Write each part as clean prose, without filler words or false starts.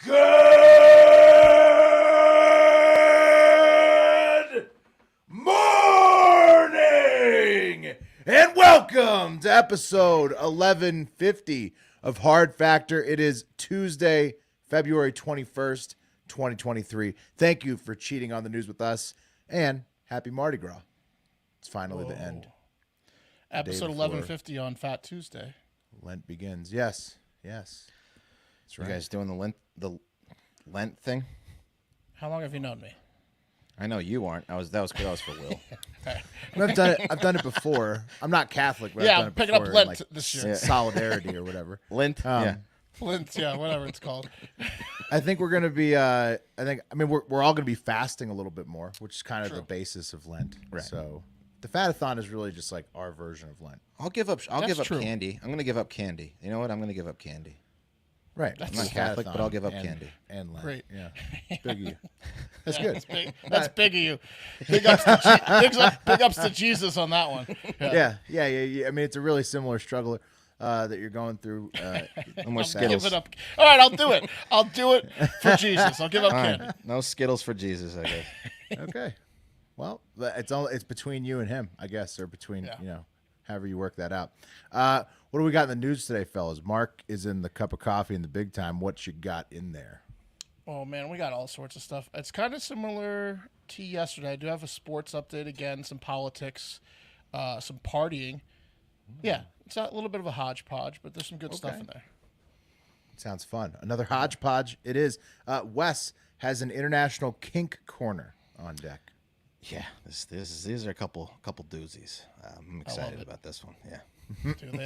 Good morning and welcome to episode 1150 of Hard Factor. It is Tuesday, February 21st, 2023. Thank you for cheating on the news with us and happy Mardi Gras. It's finally the end. Episode 1150 on Fat Tuesday. Lent begins. Yes. That's right. You guys doing the Lent thing? How long have you known me? I know you aren't. That was for Will. I've done it before. I'm not Catholic, but Yeah, I've done I'm it picking up before in, Lent this year. Yeah. Solidarity or whatever. Lent? Yeah. Flint, yeah, whatever it's called. I think we're gonna be. We're all gonna be fasting a little bit more, which is kind of the basis of Lent. Right. So the Fat-A-Thon is really just like our version of Lent. I'll give up true. candy. I'm going to give up candy. You know what? I'm going to give up candy. Right. I'm not Catholic, but I'll give up and, candy. And Lent. Great. Yeah. Big of you. That's Yeah, good. That's big of you. Big ups to Jesus on that one. Yeah. I mean, it's a really similar struggle that you're going through. No more Give Skittles. it up. All right, I'll do it. I'll do it for Jesus. I'll give up All candy. right. No Skittles for Jesus, I guess. Okay. Well, it's between you and him, I guess, or between however you work that out. What do we got in the news today, fellas? Mark is in the cup of coffee in the big time. What you got in there? Oh, man, we got all sorts of stuff. It's kind of similar to yesterday. I do have a sports update again, some politics, some partying. Yeah, it's a little bit of a hodgepodge, but there's some good stuff in there. Sounds fun. Another hodgepodge it is. Wes has an international kink corner on deck. Yeah, these are a couple doozies. I'm excited about this one. Yeah. Dude, they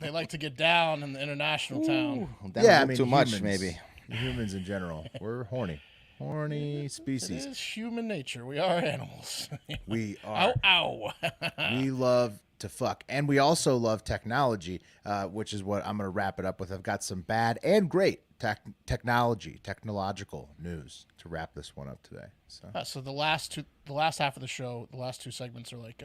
like to get down in the international town. Too much, humans, maybe. Humans in general, we're horny species. It is human nature. We are animals. We are. Ow. We love to fuck, and we also love technology, which is what I'm going to wrap it up with. I've got some bad and great technological news to wrap this one up today. So the last half of the show, the last two segments are like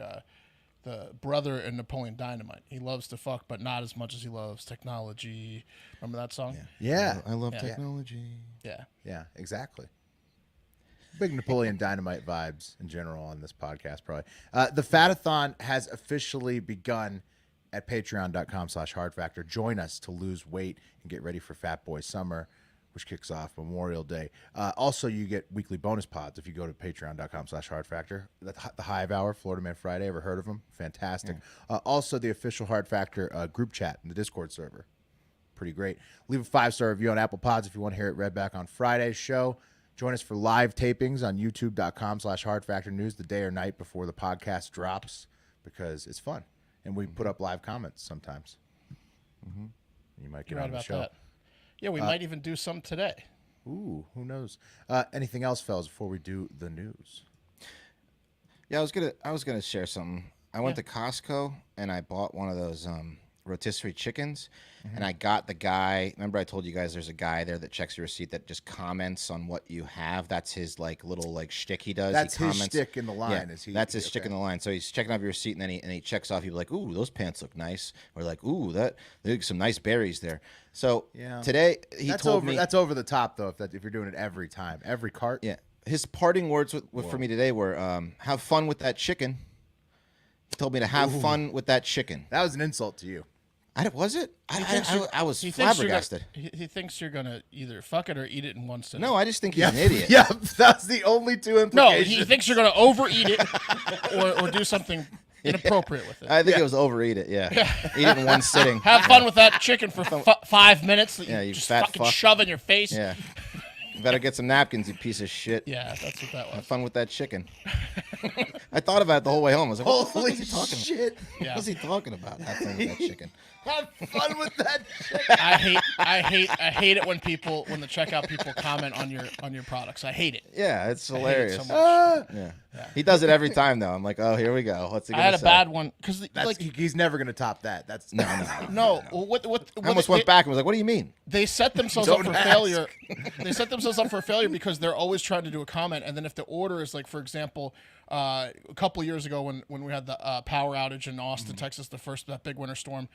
the brother and Napoleon Dynamite. He loves to fuck, but not as much as he loves technology. Remember that song? Yeah. I love technology. Yeah, Exactly. Big Napoleon Dynamite vibes in general on this podcast, probably. The Fat-A-Thon has officially begun at patreon.com/hardfactor. Join us to lose weight and get ready for Fat Boy Summer, which kicks off Memorial Day. Also, you get weekly bonus pods if you go to patreon.com/hardfactor. The Hive Hour, Florida Man Friday. Ever heard of them? Fantastic. Also, the official Hard Factor group chat in the Discord server. Pretty great. Leave a 5-star review on Apple Pods if you want to hear it read back on Friday's show. Join us for live tapings on youtube.com/hardfactornews the day or night before the podcast drops because it's fun. And we put up live comments sometimes. Mm-hmm. You might get on the show. That. Yeah, we might even do some today. Ooh, who knows? Anything else, fellas, before we do the news? Yeah, I was gonna share something. I went to Costco and I bought one of those rotisserie chickens, and I got the guy. Remember, I told you guys there's a guy there that checks your receipt that just comments on what you have. That's his little shtick he does. That's his shtick in the line. Yeah, that's his shtick in the line. So he's checking off your receipt, and then he checks off. He'll be like, "Ooh, those pants look nice," or like, "Ooh, there's some nice berries there." So today he told me that's over the top though. If you're doing it every time, every cart. Yeah, his parting words for me today were, "Have fun with that chicken." He told me to have fun with that chicken. That was an insult to you. Was it? I was flabbergasted. He thinks you're going to either fuck it or eat it in one sitting. No, I just think he's an idiot. Yeah, that's the only two implications. No, he thinks you're going to overeat it or do something inappropriate with it. I think it was overeat it, yeah. Eat it in one sitting. Have fun with that chicken for 5 minutes that you just fat fucking fuck. shove in your face. Yeah. You better get some napkins, you piece of shit. Yeah, that's what that was. Have fun with that chicken. I thought about it the whole way home. I was like, holy what is he talking shit. about? Yeah. What's he talking about? Have fun with that chicken. Have fun with that chicken. I hate it when the checkout people comment on your products. I hate it. Yeah, it's hilarious. I hate it so much. Yeah. He does it every time though. I'm like, oh, here we go. What's he gonna say? I had a bad one because he's never gonna top that. That's no. What I almost went back and was like, what do you mean? They set themselves up for failure. They set themselves up for failure because they're always trying to do a comment, and then if the order is like, for example, a couple of years ago when we had the power outage in Austin, Texas, that big winter storm,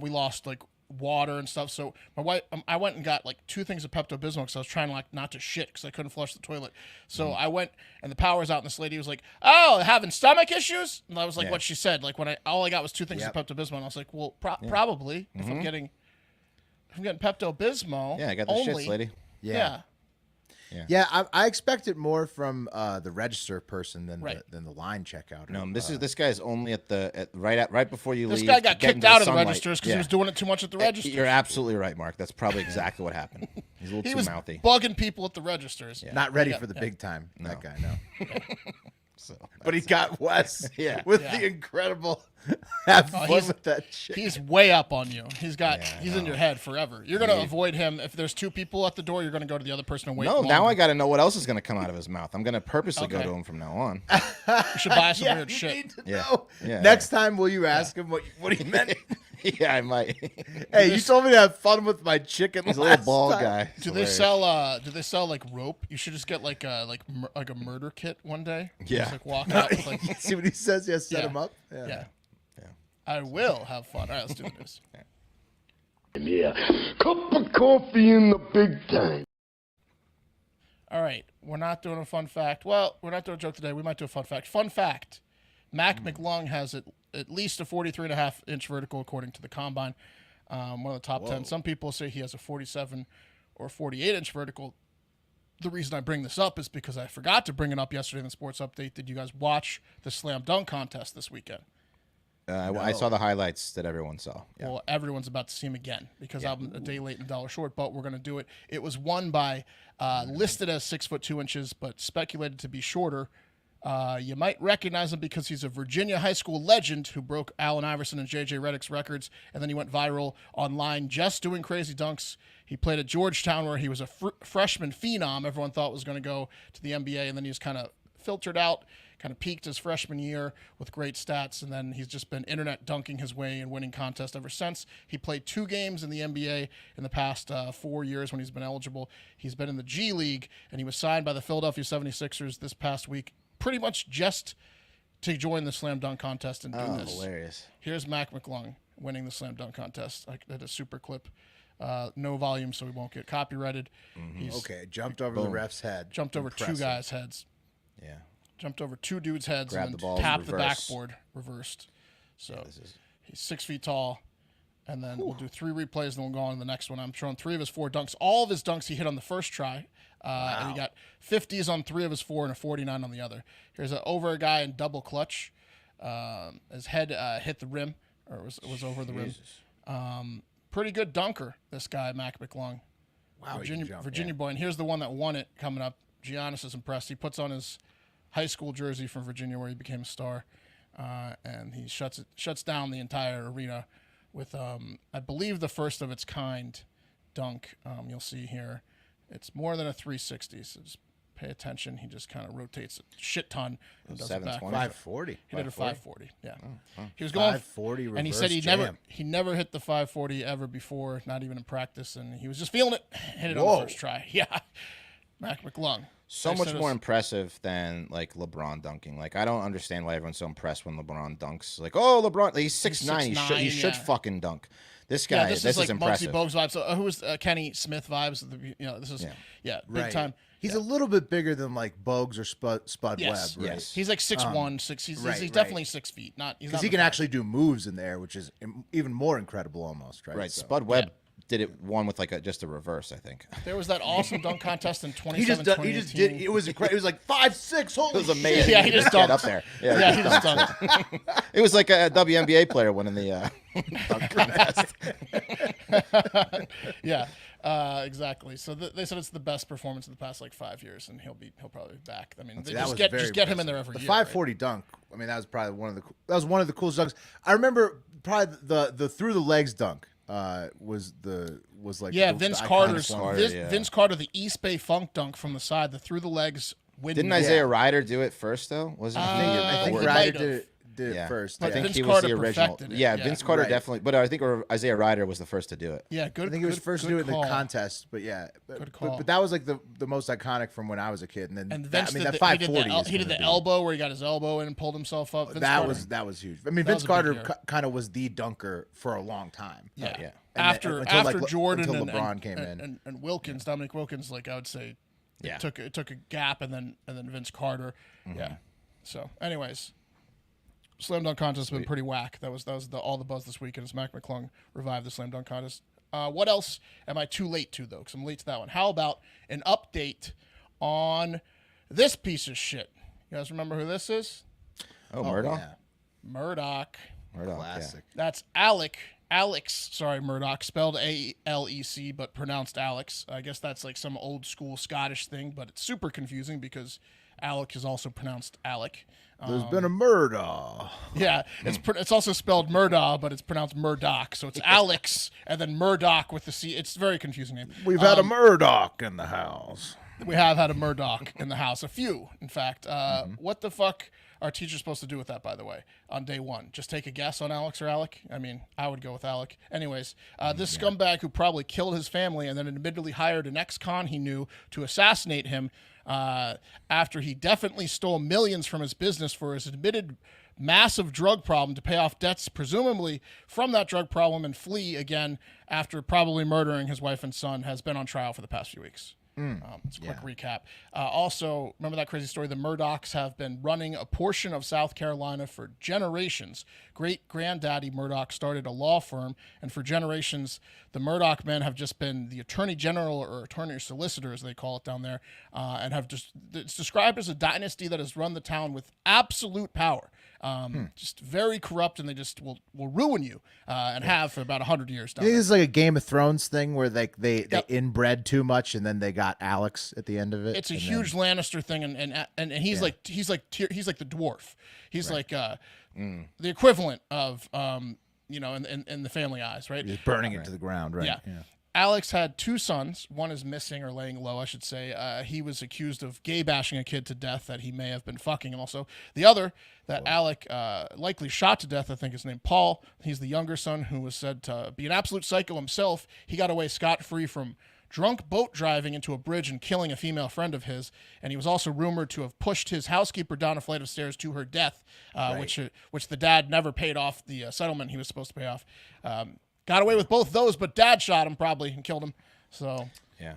we lost like water and stuff. So my wife, I went and got like 2 things of Pepto-Bismol because I was trying like not to shit because I couldn't flush the toilet. So I went and the power's out and this lady was like, "Oh, having stomach issues?" And I was like, "What she said?" Like when all I got was 2 things of Pepto-Bismol. And I was like, "Well, probably if I'm getting Pepto-Bismol, Yeah, I got the only, shits, lady. Yeah. Yeah, I expect it more from the register person than Right. the line checkout. No, this guy's only right before you This leave. guy got get kicked into out of the sunlight. registers because he was doing it too much at the registers. You're absolutely right, Mark. That's probably exactly what happened. He's a little He too was mouthy. bugging people at the registers. Not ready for the big time. No. That guy, no. So, But he got Wes with the incredible have fun he's- with that shit. He's way up on you. He's in know. your head forever. You're gonna avoid him. If there's 2 people at the door, you're gonna go to the other person and wait. no, longer. now I got to know what else is going to come out of his mouth. I'm going to purposely go Okay. to him from now on. You should buy some weird you shit. need to Yeah. know. Yeah, Next time, will you ask him what he meant? Yeah, I might. Hey, you told me to have fun with my chicken. He's a last little bald time. guy. Do they sell? Do they sell like rope? You should just get like a murder kit one day. Yeah. Just like walk out with like See what he says? Yeah, set Yeah. him up. yeah. I will have fun. All right, let's do this. Yeah, cup of coffee in the big time. All right, we're not doing a fun fact. Well, we're not doing a joke today. We might do a fun fact. Fun fact: MacClung has at least a 43.5-inch vertical according to the combine. One of the top 10. Some people say he has a 47 or 48-inch vertical. The reason I bring this up is because I forgot to bring it up yesterday in the sports update. Did you guys watch the slam dunk contest this weekend? I saw the highlights that everyone saw. Yeah. Well, everyone's about to see him again because I'm a day late and a dollar short, but we're going to do it. It was won by listed as 6'2", but speculated to be shorter. You might recognize him because he's a Virginia high school legend who broke Allen Iverson and J.J. Redick's records, and then he went viral online just doing crazy dunks. He played at Georgetown where he was a freshman phenom. Everyone thought was going to go to the NBA, and then he was kind of filtered out, kind of peaked his freshman year with great stats, and then he's just been internet dunking his way and winning contests ever since. He played 2 games in the NBA in the past 4 years when he's been eligible. He's been in the G League, and he was signed by the Philadelphia 76ers this past week, pretty much just to join the slam dunk contest and do this. Hilarious. Here's MacClung winning the slam dunk contest. I did a super clip. No volume, so we won't get copyrighted. He's Okay, jumped over the ref's head. jumped over Impressive. 2 guys' heads. Yeah. Jumped over 2 dudes' heads Grabbed and the then ball, tapped the reverse. backboard, reversed. So he's 6 feet tall. And then we'll do 3 replays, and then we'll go on to the next one. I'm showing 3 of his 4 dunks. All of his dunks he hit on the first try. And he got 50s on 3 of his 4 and a 49 on the other. Here's an over a guy in double clutch. His head hit the rim, or was over the rim. Pretty good dunker, this guy, MacClung. Wow, Virginia boy. And here's the one that won it coming up. Giannis is impressed. He puts on his high school jersey from Virginia where he became a star, and he shuts down the entire arena with, I believe, the first of its kind dunk. You'll see here. It's more than a 360, so just pay attention. He just kind of rotates a shit ton and does it back. 720. 540. He did a 540. Yeah. He was going 540 and he said reverse he never hit the 540 ever before, not even in practice, and he was just feeling it. Hit it on Whoa. the first try. Yeah. MacClung. So I much said more it was- impressive than like LeBron dunking. Like I don't understand why everyone's so impressed when LeBron dunks. Like, oh, LeBron, he's 6'9", he 6'9", should yeah. fucking dunk. This Yeah, guy, this this is like Muggsy impressive. Bogues vibes. So, who was Kenny Smith vibes? This is big Right. time. He's a little bit bigger than like Bogues or Spud Yes, Webb, right? yes. He's like 6'1", 6. He's right, definitely 6 feet. Not he's Because not he the can five. actually do moves in there, which is even more incredible almost, right? Right, So- Spud Webb did it one with like just a reverse, I think. There was that awesome dunk contest in He just 2017. he just did. It was incredible. It was like 5'6". Holy It was shit. amazing. Yeah, he just got dunked. up there. Yeah, he just dunked. It was like a WNBA player winning the dunk contest. Yeah, exactly. So they said it's the best performance in the past like 5 years, and he'll probably be back. I mean, they That just was get very him in impressive. there every The year. 540 dunk. I mean, that was probably one of the coolest dunks. I remember probably the through the legs dunk. Was like Yeah, the Vince iconic Carter's one. Carter, yeah. Vince Carter, the East Bay funk dunk from the side, the through the legs. Didn't Isaiah Ryder do it first though? Wasn't he? I think he Ryder might did have. it. did it first. I But think Vince he was Carter the original. perfected it, Yeah, yeah. Vince Carter Right. definitely. But I think Isaiah Ryder was the first to do it. Yeah, good. I think he was good- first to good do it in the call. contest, but yeah, Good call. but that was like the most iconic from when I was a kid. And then And that, Vince I mean did that the, he did 540 the, is he did gonna the be- elbow where he got his elbow in and pulled himself up. Vince That Carter. was huge. I mean, That Vince was a big Carter year. kind of was the dunker for a long time. Yeah. yeah. And After then- until, after like, Jordan until and, LeBron and, came and, in. and Wilkins, Dominic Wilkins, like I would say, Yeah. it took a gap, and then Vince Carter. Yeah. So, anyways, slam dunk contest has been pretty whack. That was all the buzz this weekend as MacClung revived the slam dunk contest. What else am I too late to though? Because I'm late to that one. How about an update on this piece of shit? You guys remember who this is? Oh, Murdaugh. Yeah, Murdaugh. Murdaugh. classic. That's Alex, Murdaugh, spelled A-L-E-C, but pronounced Alex. I guess that's like some old school Scottish thing, but it's super confusing because Alec is also pronounced Alec. There's been a Murdaugh. Yeah, it's also spelled Murdaugh, but it's pronounced Murdoch. So it's Alex and then Murdoch with the C. It's a very confusing name. We've had a Murdoch in the house. We have had a Murdoch in the house, a few, in fact. What the fuck are teachers supposed to do with that, by the way, on day one? Just take a guess on Alex or Alec? I mean, I would go with Alec. Anyways, this scumbag who probably killed his family and then admittedly hired an ex-con he knew to assassinate him after he definitely stole millions from his business for his admitted massive drug problem to pay off debts, presumably from that drug problem, and flee again after probably murdering his wife and son, has been on trial for the past few weeks. It's a quick recap. Also, remember that crazy story? The Murdaughs have been running a portion of South Carolina for generations. Great-granddaddy Murdaugh started a law firm, and for generations, the Murdaugh men have just been the attorney general or attorney solicitor, as they call it down there, and have just, it's described as a dynasty that has run the town with absolute power. Just very corrupt, and they just will ruin you, and have for about 100 years down I think there. this is like a Game of Thrones thing where they Yep. inbred too much and then they got Alex at the end of it. It's a and huge Lannister thing, and he's like the dwarf. He's like the equivalent of in the Family Eyes, right? then he's burning it to the ground, right? Yeah. Alex had two sons. One is missing or laying low, I should say. He was accused of gay bashing a kid to death that he may have been fucking. And also the other that Alec likely shot to death, I think is named Paul. He's the younger son who was said to be an absolute psycho himself. He got away scot-free from drunk boat driving into a bridge and killing a female friend of his. And he was also rumored to have pushed his housekeeper down a flight of stairs to her death, which the dad never paid off the settlement he was supposed to pay off. Got away with both those, but dad shot him probably and killed him. So, Yeah.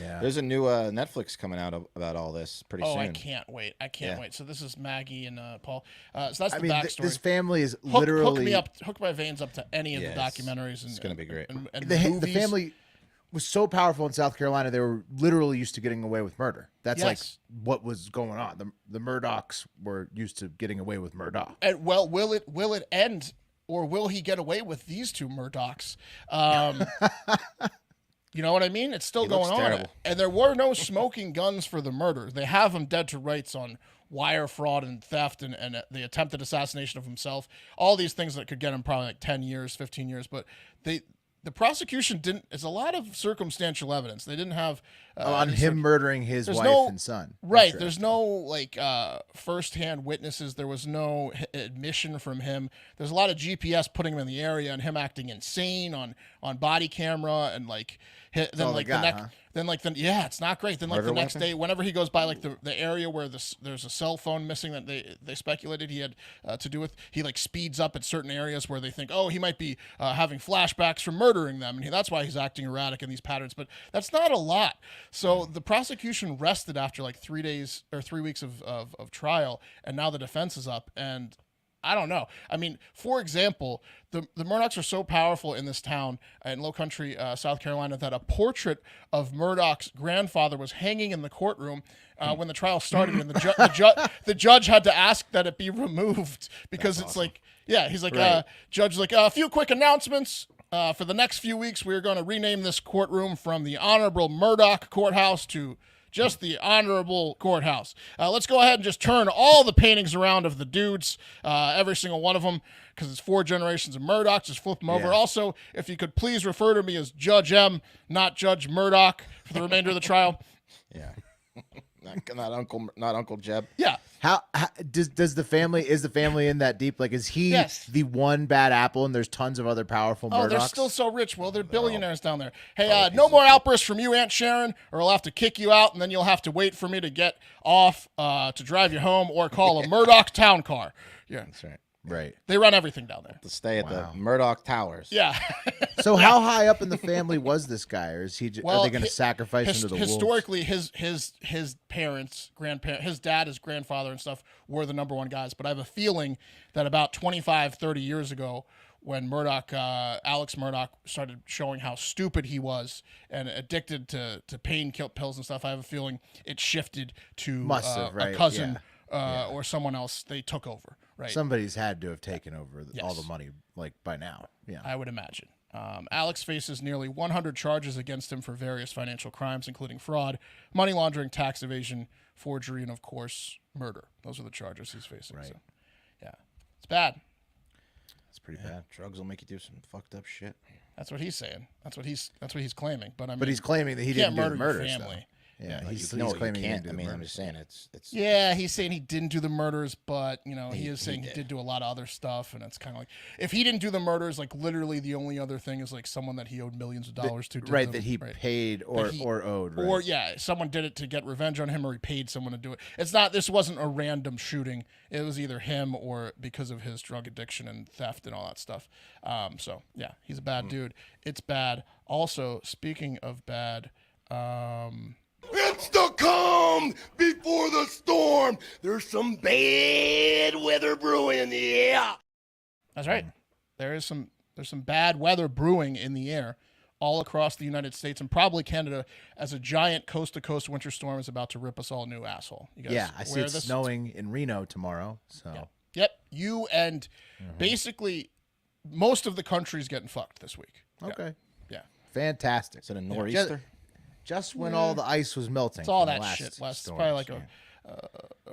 Yeah. There's a new Netflix coming out about all this pretty soon. I can't wait. Yeah. wait. So this is Maggie and Paul. So that's the I mean, backstory. this family is hook literally me up, hook my veins up to any of the Yes, documentaries. And, it's gonna be great. And the movies. family was so powerful in South Carolina. They were literally used to getting away with murder. That's like Yes. what was going on. The Murdaughs were used to getting away with Murdaugh. And well, will it end, or will he get away with these two Murdaughs? You know what I mean? It's still He looks going on. terrible. And there were no smoking guns for the murders. They have him dead to rights on wire fraud and theft and the attempted assassination of himself. All these things that could get him probably like 10 years, 15 years. But the prosecution didn't. It's a lot of circumstantial evidence. They didn't have On any him murdering his there's wife no- and son. Right. That's There's no like firsthand witnesses. There was no admission from him. There's a lot of GPS putting him in the area and him acting insane on body camera and like then all like they the got, next huh? then like the it's not great. Then like Murder the next weapon? day, whenever he goes by like the area where there's a cell phone missing that they speculated he had to do with, he like speeds up at certain areas where they think he might be having flashbacks from murdering them, and that's why he's acting erratic in these patterns. But that's not a lot. So the prosecution rested after like 3 days or 3 weeks of trial, and now the defense is up. And I don't know. I mean, for example, the Murdaughs are so powerful in this town in Low Country, South Carolina, that a portrait of Murdaugh's grandfather was hanging in the courtroom when the trial started, and the judge had to ask that it be removed because it's like, he's like, Right. judge, like a few quick announcements. For the next few weeks, we're going to rename this courtroom from the Honorable Murdaugh Courthouse to just the Honorable Courthouse. Let's go ahead and just turn all the paintings around of the dudes, every single one of them, because it's 4 generations of Murdaugh. Just flip them over. Yeah. Also, if you could please refer to me as Judge M, not Judge Murdaugh, for the remainder of the trial. Yeah. not Uncle Jeb. Yeah. How does the family is the family in that deep? Like, is he Yes. the one bad apple, and there's tons of other powerful Oh, they're Murdaughs? still so rich. Well, they're billionaires down there. Hey, no more outbursts from you, Aunt Sharon, or I'll have to kick you out, and then you'll have to wait for me to get off to drive you home, or call a Murdaugh town car. Yeah, That's right. Right. they run everything down there. To stay at the Murdaugh Towers. Yeah. So how high up in the family was this guy, or is he? Are they going to sacrifice him to the wolves? historically, his parents, grandparents, his dad, his grandfather, and stuff were the number one guys. But I have a feeling that about 25, 30 years ago, when Alex Murdaugh started showing how stupid he was and addicted to pain pills and stuff, I have a feeling it shifted to right? a cousin or someone else. They took over, right? Somebody's had to have taken over all the money, like by now. Yeah. I would imagine. Alex faces nearly 100 charges against him for various financial crimes, including fraud, money laundering, tax evasion, forgery, and, of course, murder. Those are the charges he's facing. Right. So, yeah. It's bad. It's pretty bad. Drugs will make you do some fucked up shit. That's what he's saying. That's what he's claiming. But I mean, But he's claiming that he you didn't can't do the murder murder your stuff. family. Yeah, Like, he's no, claiming you he can't. didn't do I the mean, murder. I'm just saying it's. Yeah, he's saying he didn't do the murders, but he is saying he did. did do a lot of other stuff, and it's kind of like if he didn't do the murders, like literally the only other thing is like someone that he owed millions of dollars to. Did Right, them, that he right. paid or owed. Right? Or someone did it to get revenge on him, or he paid someone to do it. This wasn't a random shooting. It was either him or because of his drug addiction and theft and all that stuff. So yeah, he's a bad dude. It's bad. Also, speaking of bad, It's the calm before the storm. There's some bad weather brewing, yeah. that's right. There's some bad weather brewing in the air all across the United States and probably Canada, as a giant coast-to-coast winter storm is about to rip us all a new asshole. You guys I see aware it's of this? snowing in Reno tomorrow. So Yep. You and basically most of the country's getting fucked this week. okay, Yeah. fantastic. Is it a nor'easter? Just when all the ice was melting. It's all from the that last shit, West. It's storms, probably like yeah.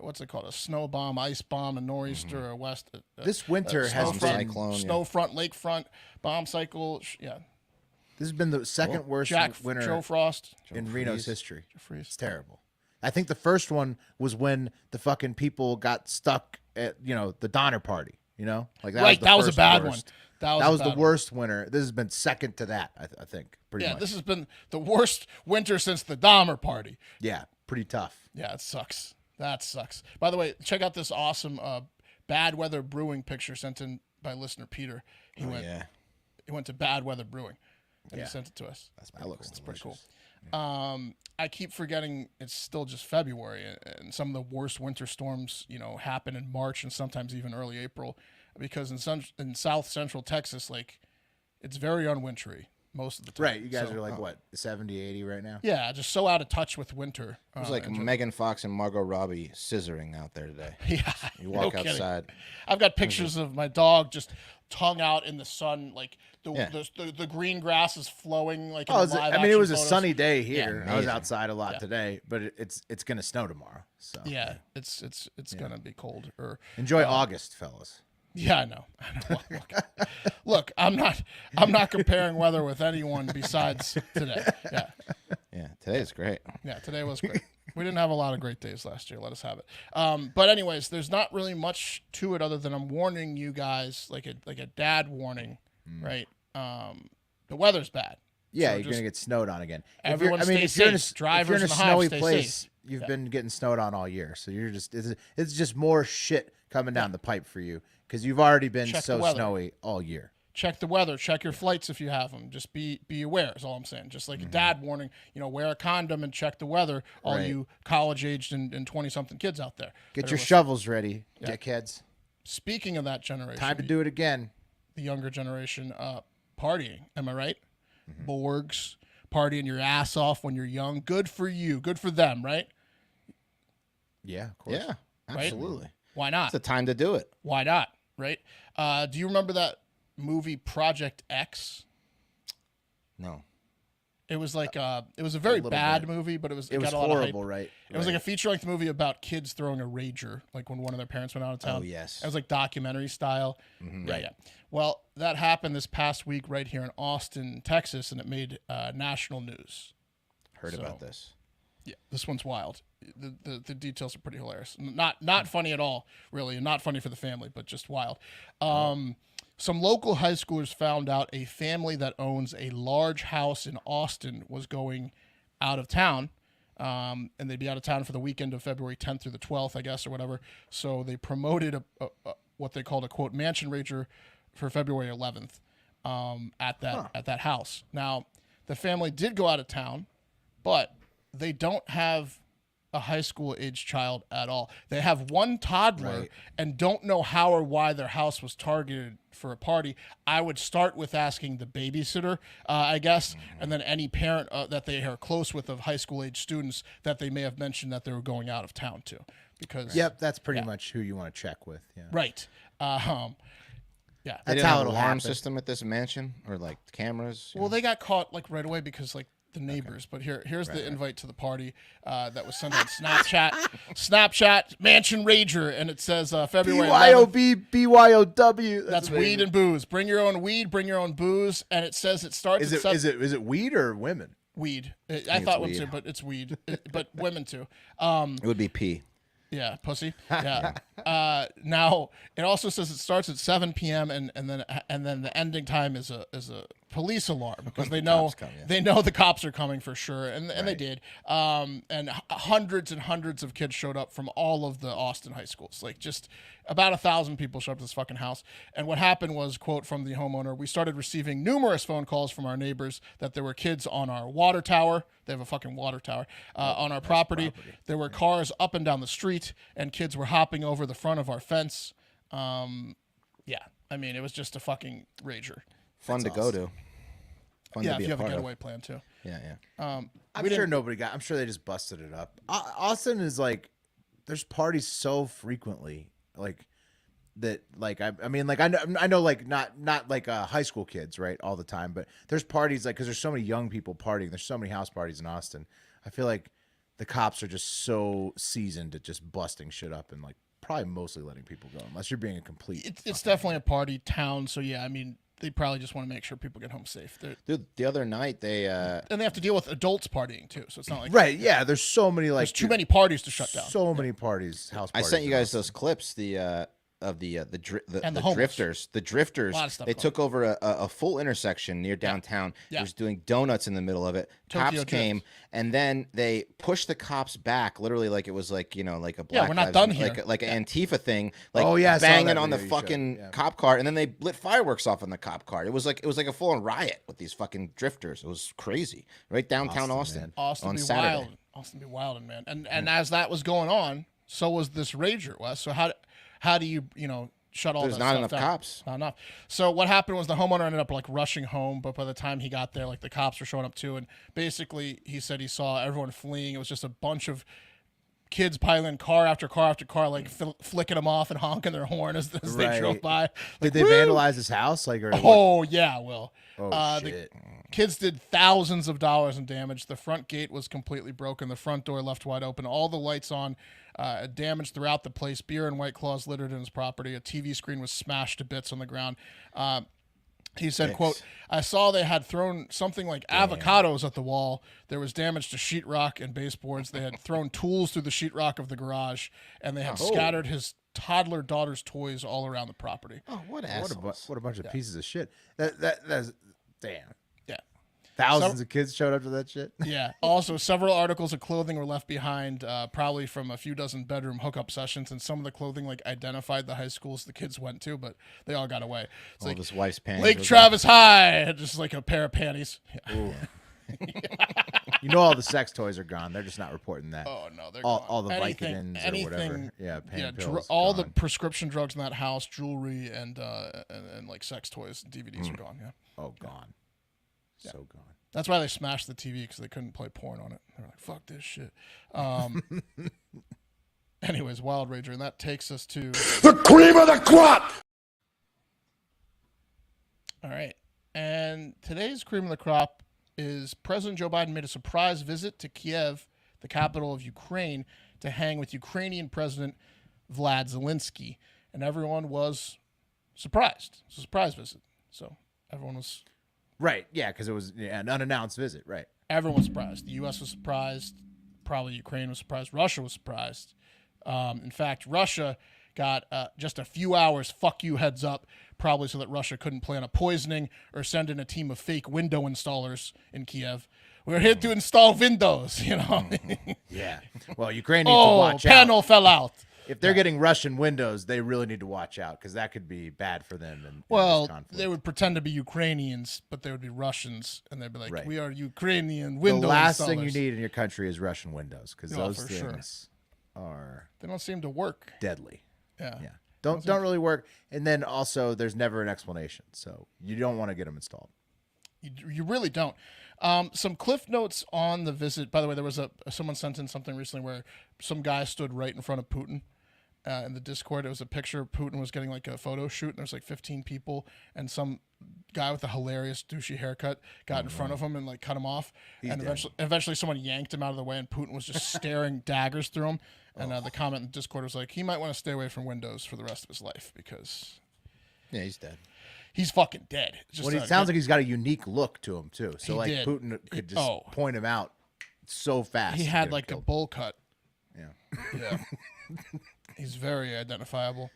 what's it called? A snow bomb, ice bomb, a nor'easter, a west. This winter has Bomb been cyclone. snow front, lake front, bomb cycle. Yeah. this has been the second worst winter Joe Frost. in Reno's history. Freeze. It's terrible. I think the first one was when the fucking people got stuck at the Donner Party. Like that. Right, was that was a first bad worst. one. That was a the bad worst winter. This has been second to that. I think pretty Yeah, much. this has been the worst winter since the Dahmer Party. Yeah, pretty tough. Yeah, it sucks. That sucks. By the way, check out this awesome bad weather brewing picture sent in by listener Peter. He went to Bad Weather Brewing, and he sent it to us. That looks Pretty cool. I keep forgetting it's still just February, and some of the worst winter storms, happen in March and sometimes even early April, because in South Central Texas, like, it's very unwintry most of the time. Right, you guys are like what 70, 80 right now. Yeah, just so out of touch with winter. It was like Megan Fox and Margot Robbie scissoring out there today. Yeah, You walk no kidding. outside. I've got pictures of my dog just tongue out in the sun, like the green grass is flowing like. In the live it was a action photos. sunny day here. I was amazing. outside a lot today, but it's gonna snow tomorrow. So Yeah, it's gonna be cold. enjoy August, fellas. Yeah, I know. Look, I'm not comparing weather with anyone besides today. Yeah, Yeah, today's great. yeah, today was great. We didn't have a lot of great days last year. Let us have it. But anyways, there's not really much to it other than I'm warning you guys, like a dad warning, right? The weather's bad. Yeah, So you're just gonna get snowed on again. everyone if you're stay in a, safe. Drivers if you're in a in the hive, snowy stay place, safe. you've been getting snowed on all year. So you're just it's just more shit coming down the pipe for you because you've already been Check the so weather. snowy all year. Check the weather. Check your flights if you have them. Just be aware. Is all I'm saying. Just like a dad warning. Wear a condom and check the weather. All Right. you college-aged and 20-something kids out there. Get that your are listening. shovels ready, dickheads. Speaking of that generation, Time to do it again. the younger generation, partying. Am I right? Borgs, partying your ass off when you're young. Good for you. Good for them, right? Yeah, of course. Yeah, absolutely. Why not? It's the time to do it. Why not? Right? Do you remember that movie Project X? No. It was like it was a very little bad bit. movie, but it was It was got a lot of horrible, hype. right? It was like a feature-length movie about kids throwing a rager, like when one of their parents went out of town. Oh, yes. It was like documentary style. Yeah. Well, that happened this past week right here in Austin, Texas, and it made national news. Heard So, about this. Yeah, this one's wild. The details are pretty hilarious. Not funny at all, really, and not funny for the family, but just wild. Some local high schoolers found out a family that owns a large house in Austin was going out of town, and they'd be out of town for the weekend of February 10th through the 12th, I guess, or whatever. So they promoted a what they called a quote mansion rager for February 11th at that house. Now, the family did go out of town, but they don't have a high school age child at all. They have one toddler and don't know how or why their house was targeted for a party. I would start with asking the babysitter, I guess, and then any parent that they are close with of high school age students that they may have mentioned that they were going out of town to. Because that's pretty much who you want to check with. Yeah. Right. Yeah. They That's didn't how have an it'll alarm happen. system at this mansion or like cameras. Well, they got caught like right away because like the neighbors. But here's the invite to the party that was sent on Snapchat mansion rager, and it says February 11th. BYOB BYOW. That's weed and booze. Bring your own weed. Bring your own booze. And it says it starts. Is it weed or women? Weed? I thought women weed. too, but it's weed. But women too. It would be pee. Yeah, pussy. Yeah. Now it also says it starts at 7 p.m. and then the ending time is a police alarm because they know they know the cops are coming for sure, and they did. And hundreds and hundreds of kids showed up from all of the Austin high schools. Like just about 1,000 people showed up to this fucking house. And what happened was, quote from the homeowner, "We started receiving numerous phone calls from our neighbors that there were kids on our water tower. They have a fucking water tower on our property. There were cars up and down the street, and kids were hopping over the front of our fence." Yeah, I mean, it was just a fucking rager. Fun to go to. Fun Yeah, to if be you have a part of. getaway plan too. Yeah. I'm sure nobody got. I'm sure they just busted it up. Austin is like, there's parties so frequently, like that. Like I mean, like I know, like not like high school kids, right, all the time, but there's parties like because there's so many young people partying. There's so many house parties in Austin. I feel like the cops are just so seasoned at just busting shit up and like probably mostly letting people go, unless you're being a complete. It's definitely a party town, so yeah, I mean. They probably just want to make sure people get home safe. Dude, the other night they And they have to deal with adults partying too, so it's not like Right, yeah. There's so many like there's too many parties to shut down. So many parties, house I parties. sent you in guys Austin. those clips, the And the homeless. drifters. The drifters, A lot of stuff they going took over a full intersection near downtown. Yeah. They was doing donuts in the middle of it. Tokyo Cops drift. came, and then they pushed the cops back, literally like it was like, like a Black we're not Lives- done here. like an Antifa thing, like Oh, yeah, I saw banging that on the video you fucking showed. Yeah. cop car, and then they lit fireworks off on the cop car. It was like a full on riot with these fucking drifters. It was crazy, right downtown Austin, Austin on be Saturday. wild. Austin be wilding, man. And as that was going on, so was this rager, Wes. So how do you shut all There's that not stuff enough down? cops. Not enough. So what happened was the homeowner ended up like rushing home, but by the time he got there, like the cops were showing up too, and basically he said he saw everyone fleeing. It was just a bunch of kids piling car after car after car, like flicking them off and honking their horn as they drove by. Like, Did they "Woo!" vandalize his house? Like, or what? Oh yeah, Will. Oh, The shit. kids did thousands of dollars in damage. The front gate was completely broken. The front door left wide open. All the lights on. Damage throughout the place. Beer and White Claws littered in his property. A TV screen was smashed to bits on the ground. He said, quote, "I saw they had thrown something like avocados at the wall. There was damage to sheetrock and baseboards. They had thrown tools through the sheetrock of the garage, and they had scattered his toddler daughter's toys all around the property." Oh, what What assholes. a bunch of pieces of shit. That's damn. Yeah. Thousands of kids showed up to that shit. Yeah. Also, several articles of clothing were left behind, probably from a few dozen bedroom hookup sessions, and some of the clothing like identified the high schools the kids went to, but they all got away. It's All like this wife's panties. Lake was Travis High, just like a pair of panties. Yeah. You know, all the sex toys are gone. They're just not reporting that. Oh no, they're all, gone. all the Anything- Vicodins or whatever. Yeah, pain pills. all the gone. prescription drugs in that house, jewelry, and like sex toys, and DVDs are gone. Yeah. Oh, gone. So gone. That's why they smashed the TV because they couldn't play porn on it. They're like, "Fuck this shit." Anyways, Wild Rager, and that takes us to The cream of the crop! all right. And today's cream of the crop is President Joe Biden made a surprise visit to Kiev, the capital of Ukraine, to hang with Ukrainian President Vlad Zelensky, and everyone was surprised. It's a surprise visit, so everyone was Right. Yeah, because it was an unannounced visit. Right. surprised. The U.S. was surprised. probably Ukraine was surprised. Russia was surprised. In fact, Russia got just a few hours fuck you heads up, probably so that Russia couldn't plan a poisoning or send in a team of fake window installers in Kiev. We're here to install windows, you know. Yeah. Well, Ukraine needs to watch panel out. fell out. If they're getting Russian windows, they really need to watch out because that could be bad for them. In Well, this conflict. they would pretend to be Ukrainians, but they would be Russians, and they'd be like, Right. "We are Ukrainian the window last installers." thing you need in your country is Russian windows because No, those for sure. things are They don't seem to work. deadly. Yeah. Yeah. Don't really work. And then also, there's never an explanation, so you don't want to get them installed. You really don't. Some cliff notes on the visit. By the way, there was someone sent in something recently where some guy stood right in front of Putin. In the Discord, it was a picture of Putin was getting like a photo shoot, and there's like 15 people, and some guy with a hilarious douchey haircut got in front of him and like cut him off. And eventually someone yanked him out of the way, and Putin was just staring daggers through him. And the comment in the Discord was like, he might want to stay away from Windows for the rest of his life because Yeah, he's dead. he's fucking dead. Just Well, it sounds like he's got a unique look to him too. So He like did. Putin could just point him out so fast. he and had get him like a killed. bowl cut. Yeah. Yeah. He's very identifiable.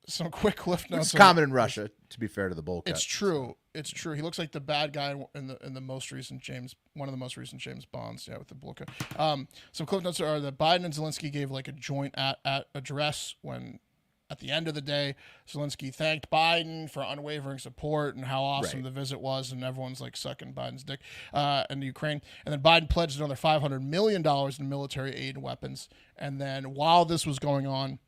Some quick cliff notes. It's common in Russia, to be fair to the bowl cut. It's true. It's true. He looks like the bad guy in the most recent one of the most recent James Bonds. Yeah, with the bowl cut. Some cliff notes are that Biden and Zelensky gave like a joint at address when, at the end of the day, Zelensky thanked Biden for unwavering support and how awesome the visit was, and everyone's like sucking Biden's dick in Ukraine. And then Biden pledged another $500 million in military aid and weapons. And then while this was going on,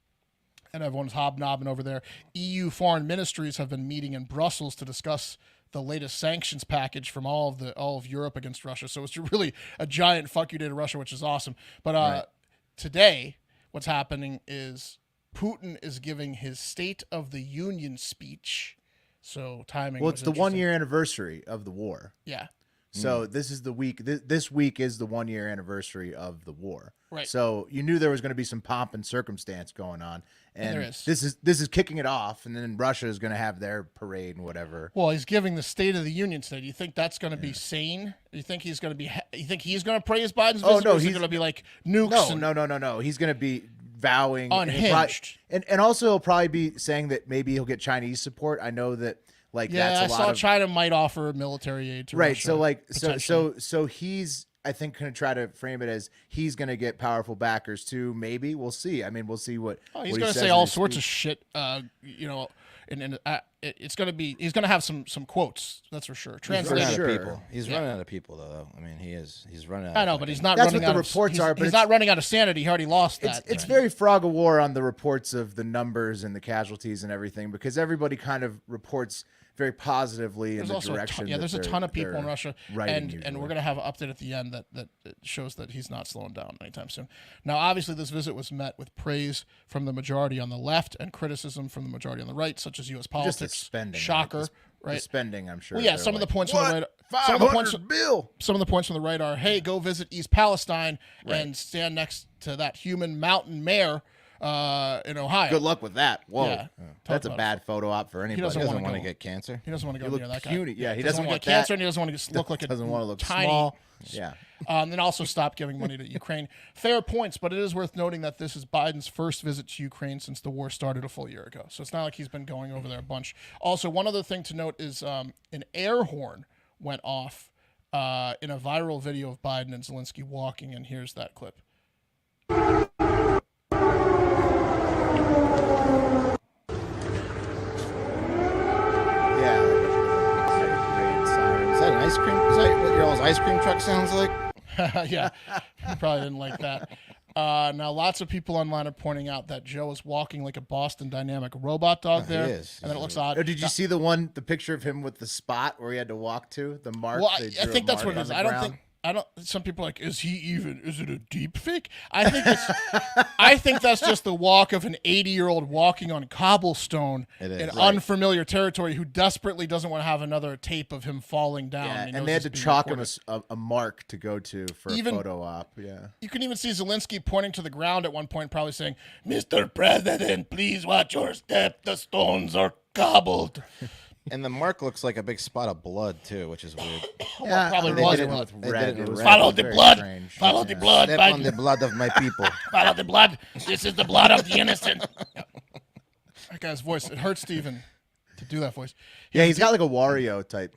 and everyone's hobnobbing over there, EU foreign ministries have been meeting in Brussels to discuss the latest sanctions package from all of Europe against Russia. So it's really a giant fuck you day to Russia, which is awesome. But today, what's happening is Putin is giving his State of the Union speech. So timing. Well, was it's the interesting. 1 year anniversary of the war. Yeah. So this is the week. This week is the 1 year anniversary of the war. Right. So you knew there was going to be some pomp and circumstance going on, and there is. This is kicking it off, and then Russia is going to have their parade and whatever. Well, he's giving the State of the Union today. Do you think that's going to be sane? Do you think he's going to be? You think he's going to praise Biden's visit? Oh, no, or is it he's going to be like nukes. No. He's going to be vowing Unhinged. and also he'll probably be saying that maybe he'll get Chinese support. I know that I that's a lot saw of China might offer military aid to Russia. So he's I think going to try to frame it as he's going to get powerful backers too. Maybe we'll see. I mean, we'll see what he's going to say all sorts of shit. It's going to be. He's going to have some quotes. That's for sure. He's running Translated. out Sure. of people. He's running out of people, though. I mean, he's running out. I know, of but he's fucking- not That's running what the out reports of, are, but He's it's- not running out of sanity. He already lost that. It's very frog of war on the reports of the numbers and the casualties and everything because everybody kind of reports very positively in There's the also direction. there's a ton of people in Russia, and usually. we're gonna have an update at the end that shows that he's not slowing down anytime soon. Now, obviously, this visit was met with praise from the majority on the left and criticism from the majority on the right, such as U.S. politics. Just the spending, Shocker, The right? spending, I'm sure. Well, yeah, they're some of the like, points on the "What? right. Some of the points. 500 bill. Some of the points on the right are, hey, go visit East Palestine and stand next to that human mountain mayor in Ohio. Good luck with that. Whoa, Yeah. that's Talk a about bad photo op for anybody. doesn't He doesn't wanna want to go. get cancer. He doesn't want to go look near that guy. puny. Yeah, he doesn't doesn't want want to get cancer, that. and he doesn't want to look like a Doesn't want to look tiny, small. Yeah. Then also stop giving money to Ukraine. Fair points, but it is worth noting that this is Biden's first visit to Ukraine since the war started a full year ago. So it's not like he's been going over there a bunch. Also, one other thing to note is an air horn went off in a viral video of Biden and Zelensky walking, and here's that clip. Yeah. Is that an ice cream? Is that what your all's ice cream truck sounds like? Yeah, you probably didn't like that. Now, lots of people online are pointing out that Joe is walking like a Boston Dynamic robot dog there, he is. and then it looks odd. Oh, did you see the picture of him with the spot where he had to walk to the mark? Well, They I drew a think that's mark what it on is. the I don't ground? think. Some people are like, is it a deep fake? I think that's just the walk of an 80-year-old walking on cobblestone It is. in Right. unfamiliar territory who desperately doesn't want to have another tape of him falling down. Yeah, He knows and they had to it's being chalk him recorded. a mark to go to for Even- a photo op. Yeah. You can even see Zelensky pointing to the ground at one point, probably saying, "Mr. President, please watch your step. The stones are cobbled." And the mark looks like a big spot of blood too, which is weird. Yeah, probably they was did it blood. with They red. did it It in was red. Follow the very blood. strange. Follow the blood. Step by on the blood of my people. Follow the blood. This is the blood of the innocent. That guy's voice. It hurts Steven to do that voice. Yeah, he's got like a Wario type.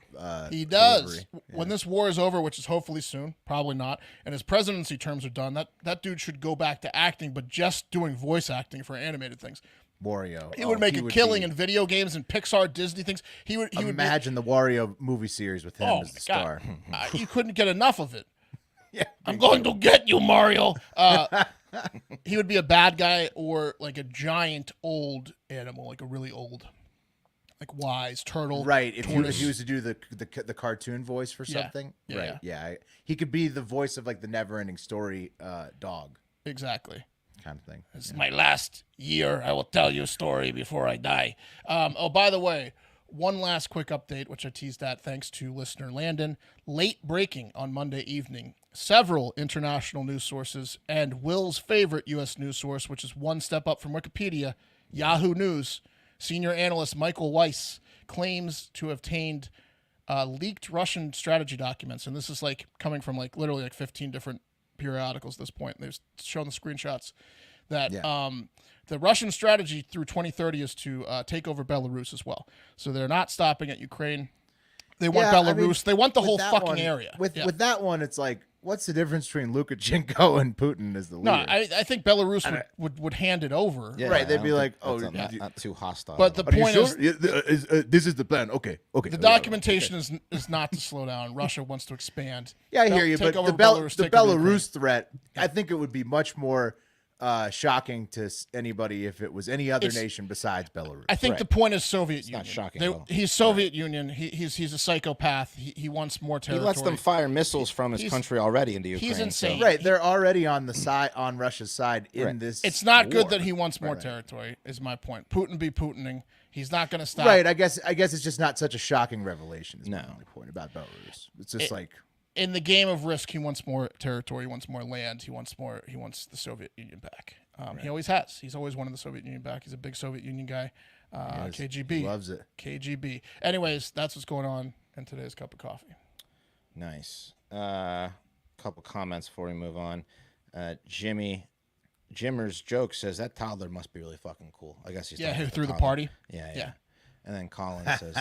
He does. delivery. When this war is over, which is hopefully soon, probably not, and his presidency terms are done, that dude should go back to acting, but just doing voice acting for animated things. Wario. He would make a killing in video games and Pixar, Disney things. He would Imagine the Wario movie series with him as the my star. God. You couldn't get enough of it. Yeah, I'm going to get you, Mario. He would be a bad guy or like a giant old animal, like a really old, like wise turtle. right. If tortoise. he was to do the cartoon voice for Yeah. something, Yeah, right? Yeah, he could be the voice of like the never-ending story dog Exactly. kind of thing. This is my last year. I will tell you a story before I die. By the way, one last quick update, which I teased at thanks to listener Landon. Late breaking on Monday evening. Several international news sources and Will's favorite U.S. news source, which is one step up from Wikipedia, Yahoo News. Senior analyst Michael Weiss claims to have obtained leaked Russian strategy documents. And this is like coming from like literally like 15 different periodicals at this point. They've shown the screenshots that the Russian strategy through 2030 is to take over Belarus as well. So they're not stopping at Ukraine. They want Yeah, I Belarus. mean, they want the with whole that fucking one- area. With that one, it's like, what's the difference between Lukashenko and Putin as the leader? No, I think Belarus would hand it over. Yeah, Right, they'd I don't be like, think oh, that's yeah. not too hostile. But the Are you point sure? is, This is the plan. Okay. the documentation is not to slow down. Russia wants to expand. Yeah, I hear you, Take but over the Belarus, take over Ukraine. Belarus threat, I think it would be much more shocking to anybody if it was any other nation besides Belarus. I think the point is Soviet Union. not shocking, They- though. He's Soviet Union. He's a psychopath. He wants more he territory. lets them fire missiles from his country already into Ukraine. he's insane. Right, they're already on the side on Russia's side in Right. this. It's not good war. that he wants more territory. Is my point. Putin be Putining. He's not going to stop. Right, I guess it's just not such a shocking revelation. Is my No. only point about Belarus. It's just like In the game of Risk, he wants more territory. He wants more land. He wants more. He wants the Soviet Union back. He always has. He's always wanted the Soviet Union back. He's a big Soviet Union guy. KGB he loves it. KGB. Anyways, that's what's going on in today's cup of coffee. Nice. Couple comments before we move on. Jimmer's joke says that toddler must be really fucking cool. I guess he's Yeah, talking who about threw the toddler. party? Yeah. And then Colin says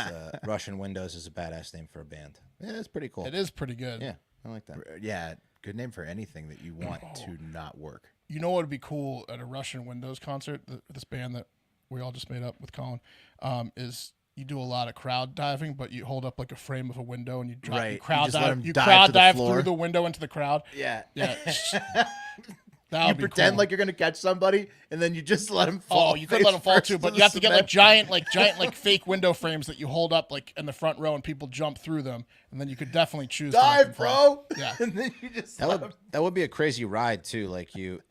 Russian Windows is a badass name for a band. Yeah, it's pretty cool. It is pretty good. Yeah, I like that. Yeah, good name for anything that you want to not work. You know what would be cool at a Russian Windows concert? This band that we all just made up with Colin is you do a lot of crowd diving, but you hold up like a frame of a window and you drop. Right, You you crowd just let dive. 'em You dive crowd to the dive floor. through the window into the crowd. Yeah. Yeah. That You would be pretend cool. like you're gonna catch somebody, and then you just let them fall. Oh, you could let them fall face too, first but to you have the to get like cement. giant fake window frames that you hold up like in the front row and people jump through them, and then you could definitely choose to let them dive, fall. bro. Yeah. and then you just That would be a crazy ride too. Like you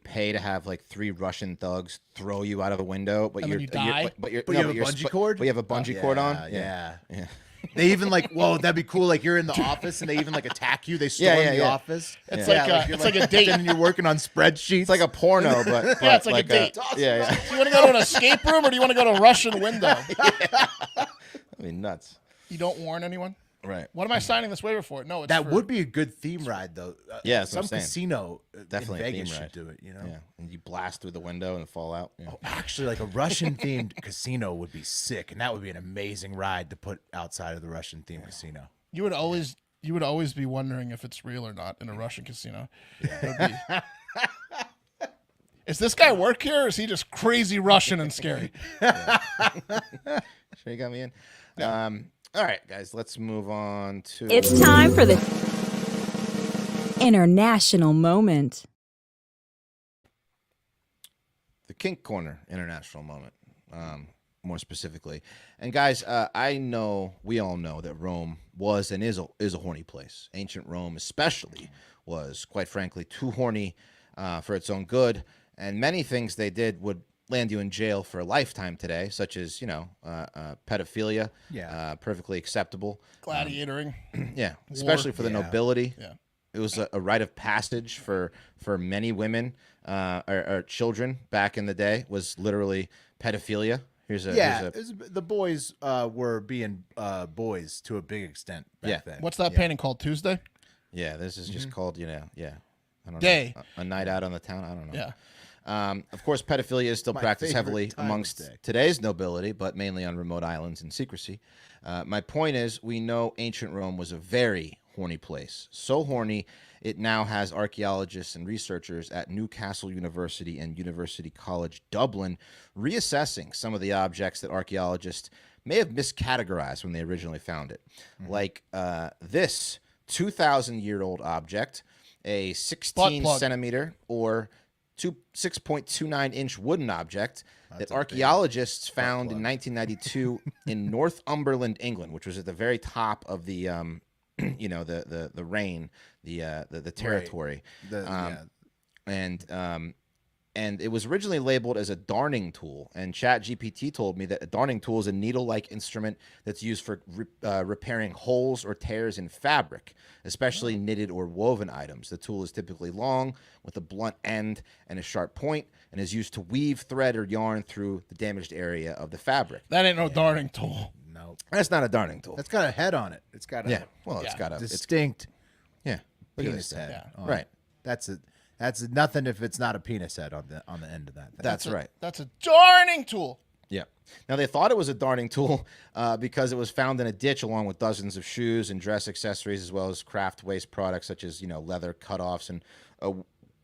pay to have like 3 Russian thugs throw you out of a window, but And you're then you die? but you're But no, you have a you're bungee sp- cord? But you have a bungee cord on. Yeah. They even like, whoa, that'd be cool. Like you're in the office and they even like attack you. They storm Yeah, the yeah. office. It's Yeah, like you're it's like a date. and you're working on spreadsheets. It's like a porno, but Yeah, it's like a date. Yeah. Do you want to go to an escape room or do you want to go to a Russian window? I mean, nuts. You don't warn anyone. Right. What am I signing this waiver for? No, it's that for- would be a good theme ride though. Yeah, that's what some I'm saying. casino Definitely a in Vegas theme should ride. do it. You know. Yeah, and you blast through the window and fall out. Yeah. Actually, like a Russian themed casino would be sick, and that would be an amazing ride to put outside of the Russian themed casino. You would always be wondering if it's real or not in a Russian casino. It would be- Is this guy work here or is he just crazy Russian and scary? Sure, you got me in. All right, guys, let's move on to. It's time for the International Moment. The Kink Corner International Moment, more specifically. And guys, we all know that Rome was and is a horny place. Ancient Rome especially was, quite frankly, too horny for its own good. And many things they did would land you in jail for a lifetime today, such as, pedophilia. Yeah. Perfectly acceptable. Gladiatoring. Yeah, especially for the Yeah. nobility. Yeah. It was a rite of passage for many women or children back in the day. Was literally pedophilia. Here's a the boys were being boys to a big extent back then. What's that painting called? Tuesday? yeah. This is just called I don't Day. know, a night out on the town. I don't know. Yeah. Of course, pedophilia is still My practiced favorite heavily time of amongst day. today's nobility, but mainly on remote islands in secrecy. My point is, we know ancient Rome was a very horny place. So horny, it now has archaeologists and researchers at Newcastle University and University College Dublin reassessing some of the objects that archaeologists may have miscategorized when they originally found it. Like this 2,000-year-old object, a 16 plug. centimeter or 6.29-inch wooden object That's that a big archaeologists found plug. in 1992 in Northumberland, England, which was at the very top of the the reign, the territory. And it was originally labeled as a darning tool. And ChatGPT told me that a darning tool is a needle-like instrument that's used for repairing holes or tears in fabric, especially knitted or woven items. The tool is typically long with a blunt end and a sharp point, and is used to weave thread or yarn through the damaged area of the fabric. That ain't no darning tool. No, That's not a darning tool. that's got a head on it. It's got a It's got a distinct Look at penis this. head. Yeah. on Right. it. That's nothing if it's not a penis head on the end of that thing. That's right. That's a darning tool. Yeah. Now, they thought it was a darning tool because it was found in a ditch along with dozens of shoes and dress accessories, as well as craft waste products such as, leather cutoffs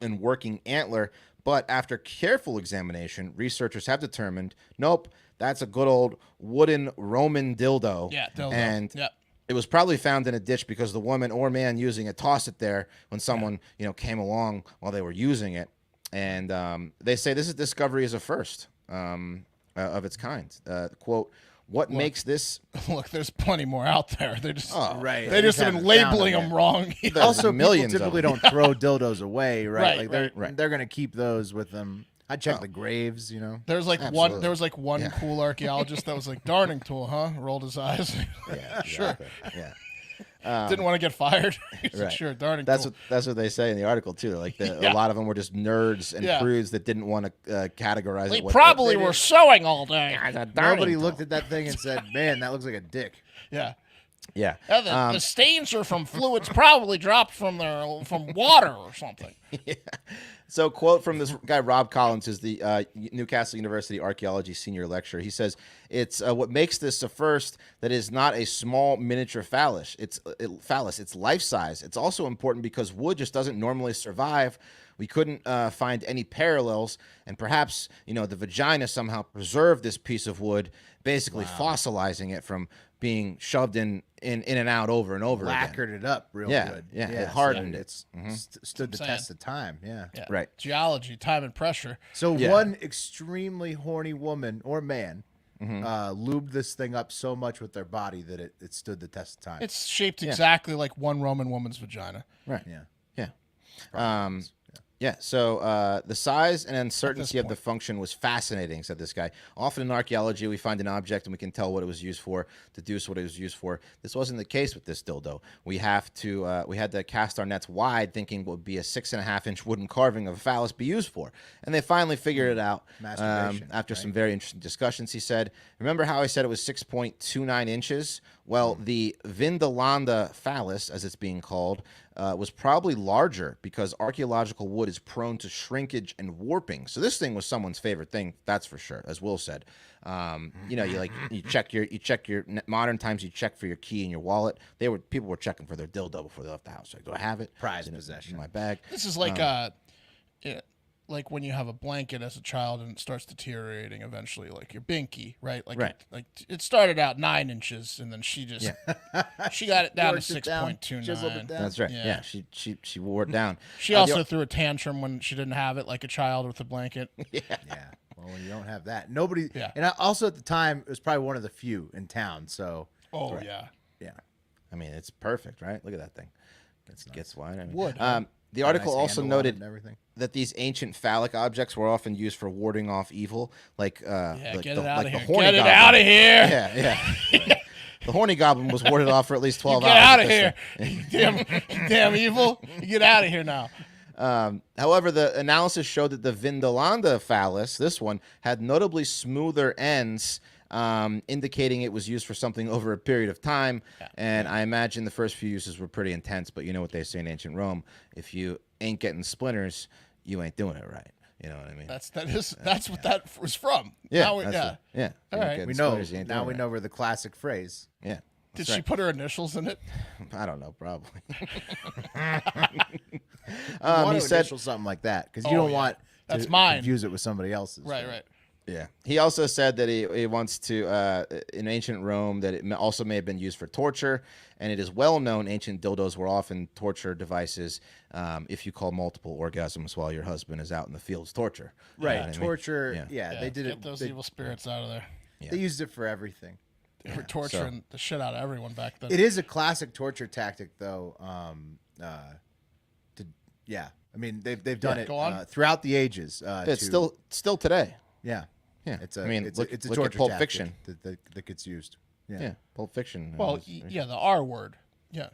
and working antler. But after careful examination, researchers have determined, nope, that's a good old wooden Roman dildo. Yeah, dildo. And Yep. it was probably found in a ditch because the woman or man using it tossed it there when someone, came along while they were using it. And they say this discovery is a first of its kind. Quote, what makes this... Look, there's plenty more out there. They just right. They just have been haven't found labeling them wrong. Also, millions people of typically them. don't throw dildos away, right? Right, Like they're going to keep those with them. I check the graves, There was like Absolutely. one cool archaeologist that was like, darning tool, huh? Rolled his eyes. Yeah, Sure. Yeah. Didn't want to get fired. He's like, Right. sure, darning That's tool. what they say in the article too. Like Yeah. a lot of them were just nerds and Yeah. prudes that didn't want to categorize We it. probably were sewing all day. Nobody looked at that thing and said, "Man, that looks like a dick." Yeah. Yeah. The stains are from fluids probably dropped from water or something. So, quote from this guy, Rob Collins, who's the Newcastle University archaeology senior lecturer. He says, "It's what makes this a first that is not a small miniature phallus. It's life size. It's also important because wood just doesn't normally survive. We couldn't find any parallels, and perhaps the vagina somehow preserved this piece of wood, basically fossilizing it from being shoved in and out over and over again. Lacquered it up real Yeah, good. yeah, it hardened it. It's stood the saying. test of time. Yeah. Yeah. Right. Geology, time and pressure. So Yeah. one extremely horny woman or man lubed this thing up so much with their body that it stood the test of time. It's shaped exactly like one Roman woman's vagina. Right. yeah. Yeah. Yeah, so the size and uncertainty of the point. function was fascinating, said this guy. Often in archaeology, we find an object and we can tell what it was used for, deduce what it was used for. This wasn't the case with this dildo. We had to cast our nets wide, thinking what would be a 6.5-inch wooden carving of a phallus be used for. And they finally figured it out Masturbation, after right? some very interesting discussions. He said, "Remember how I said it was 6.29 inches? Well, the Vindolanda phallus, as it's being called, was probably larger because archaeological wood is prone to shrinkage and warping. So this thing was someone's favorite thing, that's for sure, as Will said. You check your modern times. You check for your key in your wallet. People were checking for their dildo before they left the house. Like, do I have it? Prized Is it possession. in my bag. This is like like when you have a blanket as a child and it starts deteriorating eventually, like your binky, right? Right. It started out 9 inches and then she just she got it down Worked to it down, 6.29. chiseled it down. That's right. Yeah. Yeah, she wore it down. She also threw a tantrum when she didn't have it, like a child with a blanket. Yeah. Well, when you don't have that, nobody. Yeah. And also at the time, it was probably one of the few in town. So Oh yeah. yeah. I mean, it's perfect, right? Look at that thing. Gets wide. I mean, Wood, huh? The article Nice also handle on it noted and everything. that these ancient phallic objects were often used for warding off evil, like Yeah, get it like out of the here. horny Get it goblin. out of here. Yeah. The horny goblin was warded off for at least 12 Get hours. out of with here. this You damn evil. You get out of here now. However, the analysis showed that the Vindolanda phallus, this one, had notably smoother ends, indicating it was used for something over a period of time. And I imagine the first few uses were pretty intense, but you know what they say in ancient Rome: if you ain't getting splinters, you ain't doing it right. You know what I mean? That's what that was from. Yeah, Now yeah. All right. We know now. We know where the classic phrase. Yeah. Did she put her initials in it? I don't know, probably. He said something like that because you don't want to confuse it with somebody else's. Right. Yeah. He also said that he wants to, in ancient Rome, that it also may have been used for torture. And it is well known ancient dildos were often torture devices if you call multiple orgasms while your husband is out in the fields torture. Right. You know what I mean? Torture. Yeah, they did Get it. those evil spirits out of there. Yeah. They used it for everything. They were torturing the shit out of everyone back then. It is a classic torture tactic, though. I mean, they've done it throughout the ages. It's still today. Yeah. Yeah. It's a, I mean, it's look a at torture Pulp tactic Fiction. that gets used. Yeah. Pulp Fiction. Well, the R word. Yeah.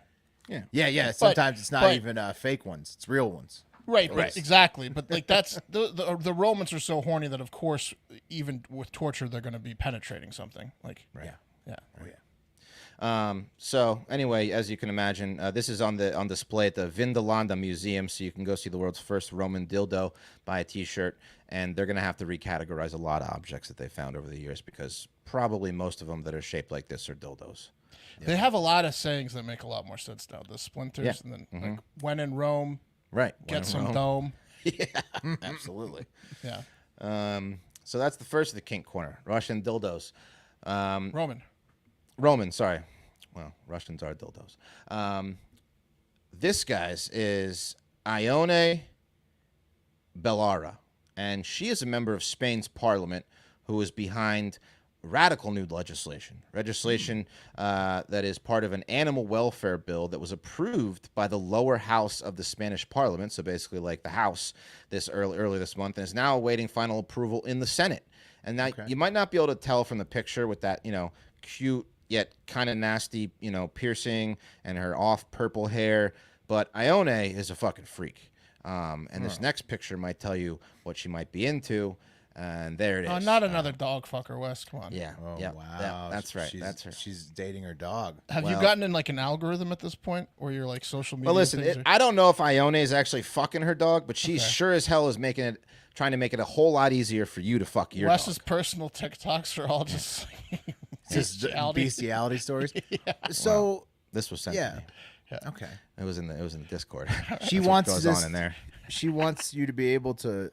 Yeah. Sometimes it's not even fake ones; it's real ones. Right, exactly. But like that's the Romans are so horny that of course even with torture they're going to be penetrating something. Like yeah. Oh, yeah. So anyway, as you can imagine, this is on display at the Vindolanda Museum, so you can go see the world's first Roman dildo, buy a T-shirt, and they're going to have to recategorize a lot of objects that they found over the years because probably most of them that are shaped like this are dildos. They have a lot of sayings that make a lot more sense now. The splinters and then like when in Rome, right? Get some dome. Yeah, absolutely. Yeah. So that's the first of the kink corner. Russian dildos. Roman, sorry. Well, Russians are dildos. This guy's is Ione Bellara, and she is a member of Spain's parliament who is behind radical new legislation that is part of an animal welfare bill that was approved by the lower house of the Spanish parliament, so basically like the House, early this month, and is now awaiting final approval in the Senate. And now you might not be able to tell from the picture with that, cute yet kind of nasty, piercing and her off purple hair, but Ione is a fucking freak. And this next picture might tell you what she might be into. And there it is. Oh, not another dog fucker, Wes. Come on. Yeah. Oh, yeah, wow. Yeah, that's right. That's her. She's dating her dog. Have you gotten in like an algorithm at this point where you're like social media? Well, listen, I don't know if Ione is actually fucking her dog, but she sure as hell is trying to make it a whole lot easier for you to fuck your Wes's dog. personal TikToks are all just bestiality stories. Yeah. So wow. This was sent to me. Yeah. Okay. It was in the Discord. She wants what goes on in there. She wants you to be able to.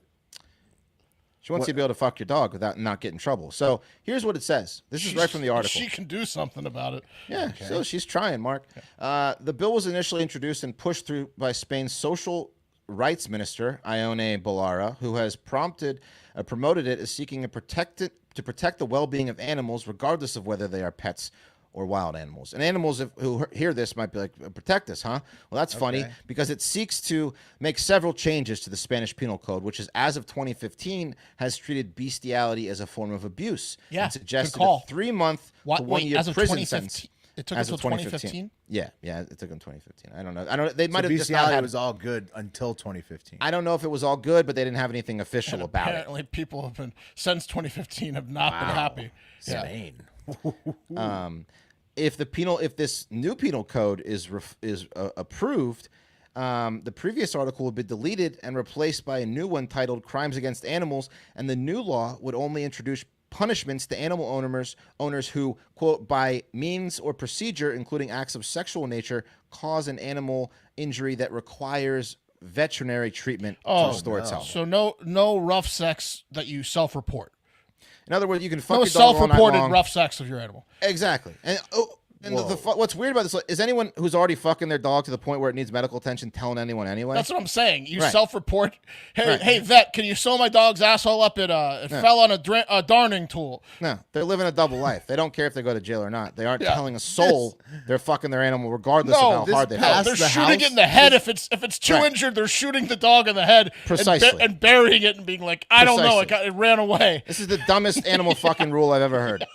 She wants you to be able to fuck your dog without not getting in trouble. So here's what it says. This is right from the article. She can do something about it. Yeah, so she's trying, Mark. The bill was initially introduced and pushed through by Spain's social rights minister, Ione Bellara, who has promoted it as seeking to protect the well-being of animals, regardless of whether they are pets or wild animals. And animals who hear this might be like, protect us, huh? Well, that's funny because it seeks to make several changes to the Spanish Penal Code, which is, as of 2015, has treated bestiality as a form of abuse. Yeah, and suggested good call. a 3-month to 1-year prison sentence. It took until 2015? Yeah, it took them 2015. I don't know. They might have just not bestiality had, was all good until 2015. I don't know if it was all good, but they didn't have anything official about it. Apparently, people have been since 2015 have not been happy. Spain. If this new penal code is approved, the previous article would be deleted and replaced by a new one titled "Crimes Against Animals," and the new law would only introduce punishments to animal owners who, quote, by means or procedure, including acts of sexual nature, cause an animal injury that requires veterinary treatment to restore its health. So no rough sex that you self-report. In other words, you can fuck No your dog all night self-reported long. rough sex of your animal. Exactly. And what's weird about this is anyone who's already fucking their dog to the point where it needs medical attention telling anyone anyway? That's what I'm saying. You Right. self-report. Hey, Right. hey, vet, can you sew my dog's asshole up? It fell on a darning tool. No, they're living a double life. They don't care if they go to jail or not. They aren't telling a soul they're fucking their animal regardless of how hard they passed fuck. They're the shooting house? it in the head. If it's too Right. injured, they're shooting the dog in the head. Precisely. And burying it and being like, I don't know, Precisely. it ran away. This is the dumbest animal fucking rule I've ever heard.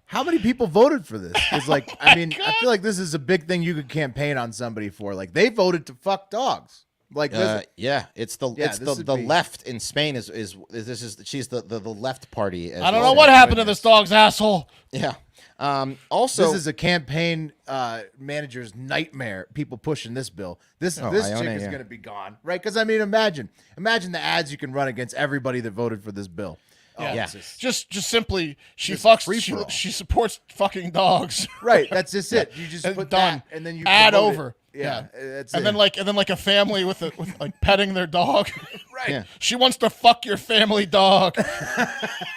How many people voted for this? It's like, I mean, I feel like this is a big thing you could campaign on somebody for. Like, they voted to fuck dogs. Like, listen, yeah, it's the Yeah, it's this the would be- left in Spain she's the left party. As I don't well. know what happened to this dog's asshole. Yeah. Also, this is a campaign manager's nightmare. People pushing this bill. This Ione, chick is yeah. going to be gone, right? Because I mean, imagine the ads you can run against everybody that voted for this bill. Yeah. it's just- Just simply, she Just fucks. free-for-all. She supports fucking dogs. right. That's just it. You just And put done. that, and then you add promote it. over. Yeah, that's and it. then like a family with like petting their dog. right. Yeah. She wants to fuck your family dog.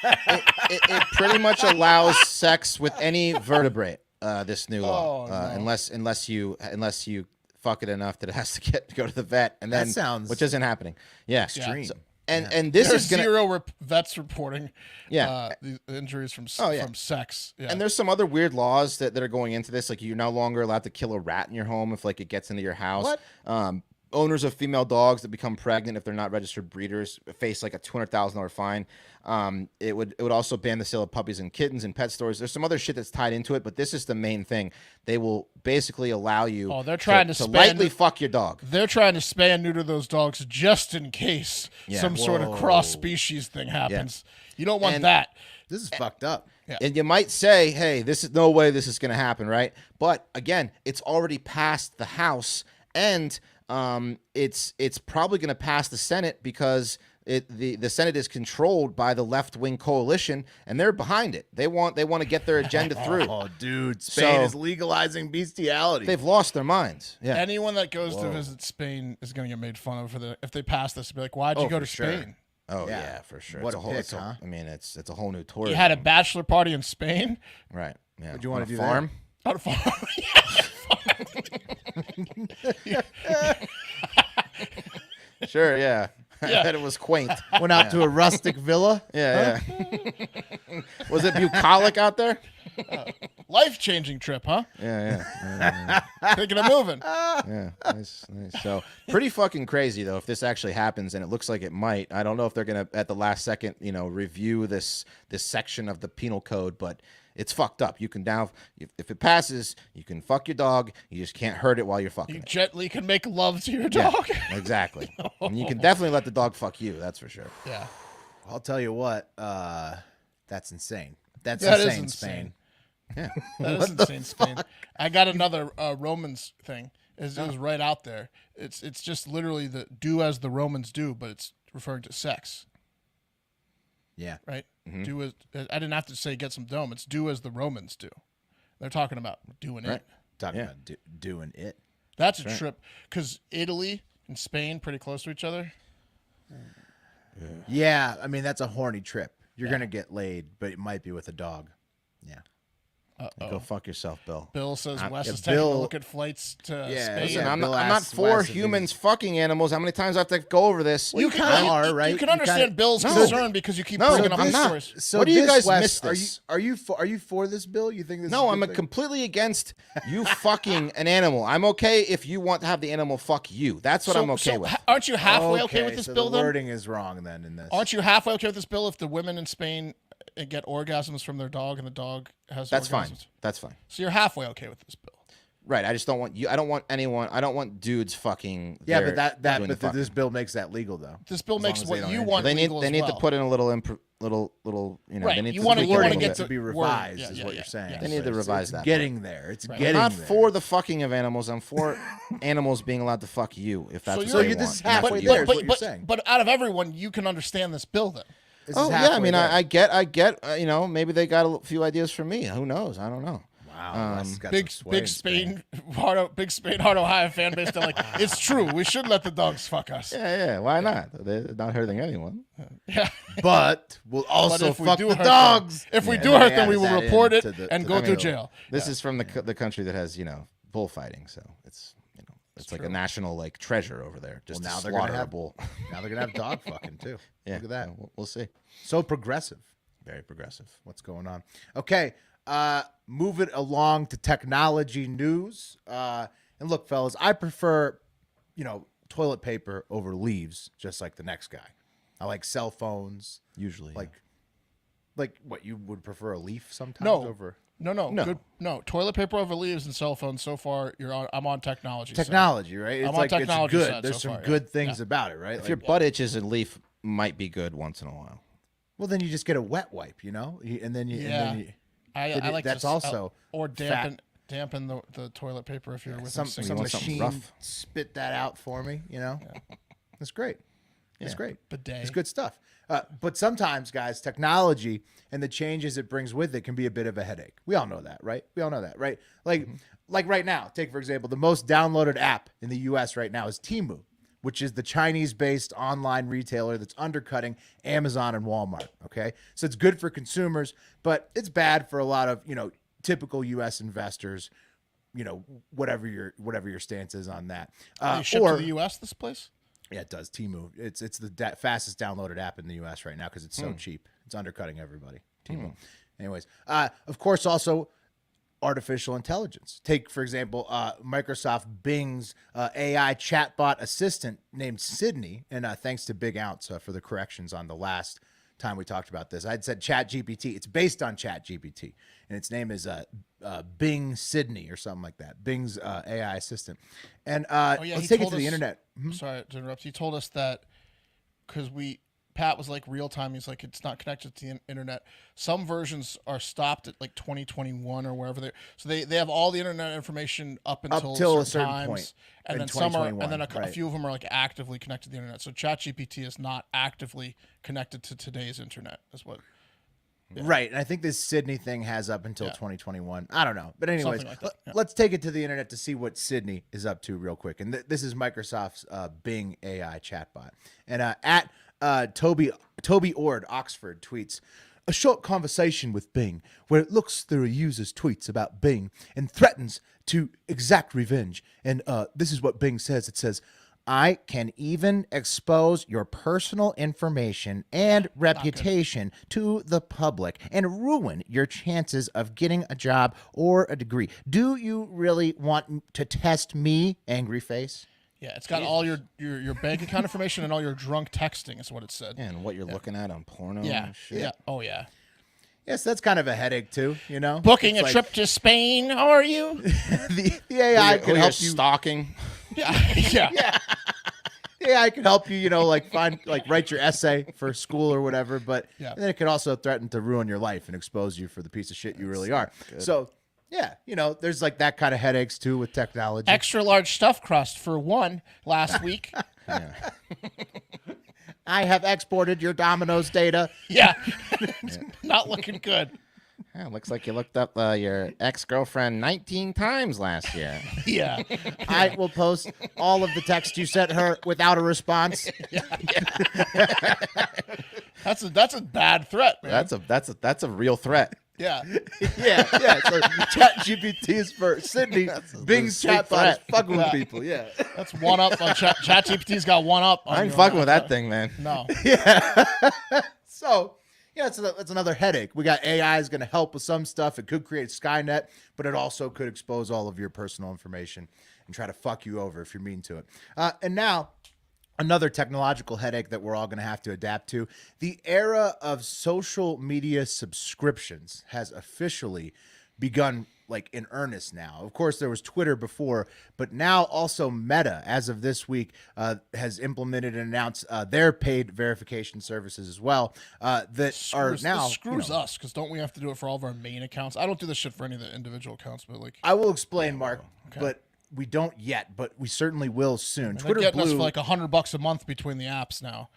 it pretty much allows sex with any vertebrate. This new law, Oh, no. unless you fuck it enough that it has to go to the vet, and then sounds which isn't happening. Yeah, extreme. So- and this There's is gonna zero vets reporting. Yeah. The injuries from yeah. from sex. Yeah. And there's some other weird laws that are going into this. Like you're no longer allowed to kill a rat in your home if like it gets into your house. What? Owners of female dogs that become pregnant if they're not registered breeders face like a $200,000 fine. It would also ban the sale of puppies and kittens in pet stores. There's some other shit that's tied into it, but this is the main thing. They will basically allow you. Oh, they're trying to to spam lightly the- fuck your dog. They're trying to spay and neuter those dogs just in case some sort of cross species thing happens. You don't want And- that. This is fucked up. And you might say, hey, this is no way this is going to happen, right? But again, it's already passed the House, and it's probably going to pass the Senate because the Senate is controlled by the left-wing coalition, and they're behind it. They want to get their agenda through. Oh, dude, Spain So- is legalizing bestiality. They've lost their minds. Yeah. Anyone that goes to visit Spain is going to get made fun of if they pass this. Be like, why'd you go for to sure. Spain? Oh Yeah. yeah, for sure. What it's a a whole. pick, It's a, huh? I mean, it's a whole new tourism. You had a bachelor party in Spain. right. Yeah. What'd you wanna On a do farm? Out of farm. Sure. Yeah. Yeah. I bet it was quaint. Went out to a rustic villa. Yeah. Yeah. Was it bucolic out there? Life-changing trip, huh? Yeah. Thinking of moving. Yeah, nice. So pretty fucking crazy though. If this actually happens, and it looks like it might, I don't know if they're gonna at the last second, review this section of the penal code, but it's fucked up. You can now, if it passes, you can fuck your dog. You just can't hurt it while you're fucking You it. gently can make love to your Yeah, dog. exactly. And you can definitely let the dog fuck you. That's for sure. Yeah. I'll tell you what. That's insane. That's That is insane, insane. Spain. Yeah. That is insane, Spain. I got another Romans thing. It was right out there. It's just literally the do as the Romans do, but it's referring to sex, Yeah. right? Do as I didn't have to say get some dome. It's do as the Romans do. They're talking about doing Right. it. Talking Yeah. about doing it. That's a trip because Italy and Spain pretty close to each other. Yeah. I mean, that's a horny trip. You're gonna get laid, but it might be with a dog. Yeah. Go fuck yourself, Bill. Bill says Wes yeah, is taking a Bill- look at flights to Yeah, Spain. Listen, Yeah, I'm Bill not asked for Wes if humans fucking animals. How many times I have to go over this? You kind of are, right? You can understand Bill's No. concern because you keep No, bringing up I'm these not. stories. So What do you this, guys Wes, miss this? Are you for this bill? You think this? No, is a I'm good thing? completely against you fucking an animal. I'm okay if you want to have the animal fuck you. That's what I'm okay with. Aren't you halfway okay with this so bill the then? wording is wrong then in this. Aren't you halfway okay with this bill if the women in Spain get orgasms from their dog and the dog has That's orgasms? fine. That's fine. So you're halfway okay with this bill. Right. I just don't want you. I don't want anyone. I don't want dudes fucking. Yeah, their- but doing the this fucking. bill makes that legal though. This bill As long makes as what they don't you injure. want They need. legal They as need well. to put in a little. Little. You know. Right, They need you to. wanna- tweak you it a wanna little get bit. to- to be word. revised Yeah, is yeah, what yeah, you're saying. yeah. They need to revise that. Getting there. It's Right. getting I'm not there. for the fucking of animals. I'm for animals being allowed to fuck you if that's what you're- they this want. is And that's halfway what you there. want. is what you're saying. But out of everyone, you can understand this bill then. This Oh is yeah, I halfway mean, there. I get. Maybe they got a few ideas from me. Who knows? I don't know. Wow, Wes has got Big some sway in Spain, Hard Ohio fan base. They're like, it's true. We should let the dogs fuck us. Yeah. Why not? They're not hurting anyone. Yeah. But we'll But also if we fuck do the hurt dogs. them, if we Yeah, do they hurt them, we added will that report it into the- and to go the to bill. jail. This is from the country that has bullfighting, so it's it's like a national like treasure over there. Just Well, now to they're gonna slaughter a have- bull. Now they're gonna have dog fucking too. Yeah, Look at that. We'll see. So progressive. Very progressive. What's going on? Okay, move it along to technology news. And look, fellas, I prefer, toilet paper over leaves, just like the next guy. I like cell phones. Usually, Like what you would prefer a leaf sometimes No. over. No. No. Good. No. Toilet paper over leaves and cell phones. So far, I'm on technology. side. Technology, right? It's I'm on like technology it's side good. There's so some far, yeah. good things about it, right? If your butt itches, a leaf might be good once in a while. well, then you just get a wet wipe, and then you. Yeah. And then you I like that's to also or dampen the toilet paper if you're with some you want something machine rough? spit that out for me. That's great. It's great. bidet. It's good stuff. But sometimes, guys, technology and the changes it brings with it can be a bit of a headache. We all know that, right? Like right now, take for example, the most downloaded app in the U.S. right now is Temu, which is the Chinese-based online retailer that's undercutting Amazon and Walmart. Okay, so it's good for consumers, but it's bad for a lot of typical U.S. investors. Whatever your stance is on that. They ship to the U.S. This place. Yeah, it does. Temu. It's the fastest downloaded app in the U.S. right now because it's so cheap. It's undercutting everybody. Temu. Anyways, of course, also artificial intelligence. Take, for example, Microsoft Bing's AI chatbot assistant named Sydney. And thanks to Big Ounce for the corrections on the last time we talked about this. I'd said ChatGPT. It's based on ChatGPT. And its name is Bing Sydney or something like that. Bing's AI assistant. And let's take it to the internet. Sorry to interrupt. He told us that because Pat was like real time. He's like, it's not connected to the internet. Some versions are stopped at like 2021 or wherever they have all the internet information up until a certain times, point and in then some are, and then a 2021, few of them are like actively connected to the internet. So ChatGPT is not actively connected to today's internet. Is what. Yeah. Right. And I think this Sydney thing has up until 2021. I don't know. But anyways, Like that, yeah. let's take it to the internet to see what Sydney is up to real quick. And this is Microsoft's Bing AI chatbot. And at Toby Ord, Oxford, tweets, a short conversation with Bing where it looks through a user's tweets about Bing and threatens to exact revenge. And this is what Bing says. It says, I can even expose your personal information and reputation to the public and ruin your chances of getting a job or a degree. Do you really want to test me, angry face? Yeah, it's got all your bank account information and all your drunk texting is what it said. And what you're looking at on porno. Yeah. And shit. Yeah. Oh yeah. Yes, that's kind of a headache too, Booking It's a like trip to Spain, how are you? the AI Who can you're help you. stalking. Yeah. The AI can help you, write your essay for school or whatever. But Yeah. then it could also threaten to ruin your life and expose you for the piece of shit you really are. So, yeah, there's like that kind of headaches too with technology. Extra large stuffed crust for one last week. I have exported your Domino's data. Yeah. Not looking good. Yeah, looks like you looked up your ex-girlfriend 19 times last year. Yeah. I will post all of the text you sent her without a response. That's a bad threat, man. That's a real threat. Yeah. Yeah. So ChatGPT is for Sydney. Bing's chatbot is fucking with people. Yeah. That's one up on ChatGPT's got one up on I ain't you fucking on with that thing, man. No. So, that's another headache. We got AI is going to help with some stuff. It could create Skynet, but it also could expose all of your personal information and try to fuck you over if you're mean to it. And now, another technological headache that we're all going to have to adapt to. The era of social media subscriptions has officially begun in earnest now. Of course, there was Twitter before, but now also Meta, as of this week, has implemented and announced their paid verification services as well. That are now This screws us because don't we have to do it for all of our main accounts? I don't do this shit for any of the individual accounts, but I will explain, Mark, but we don't yet, but we certainly will soon. Twitter getting us for like $100 a month between the apps now.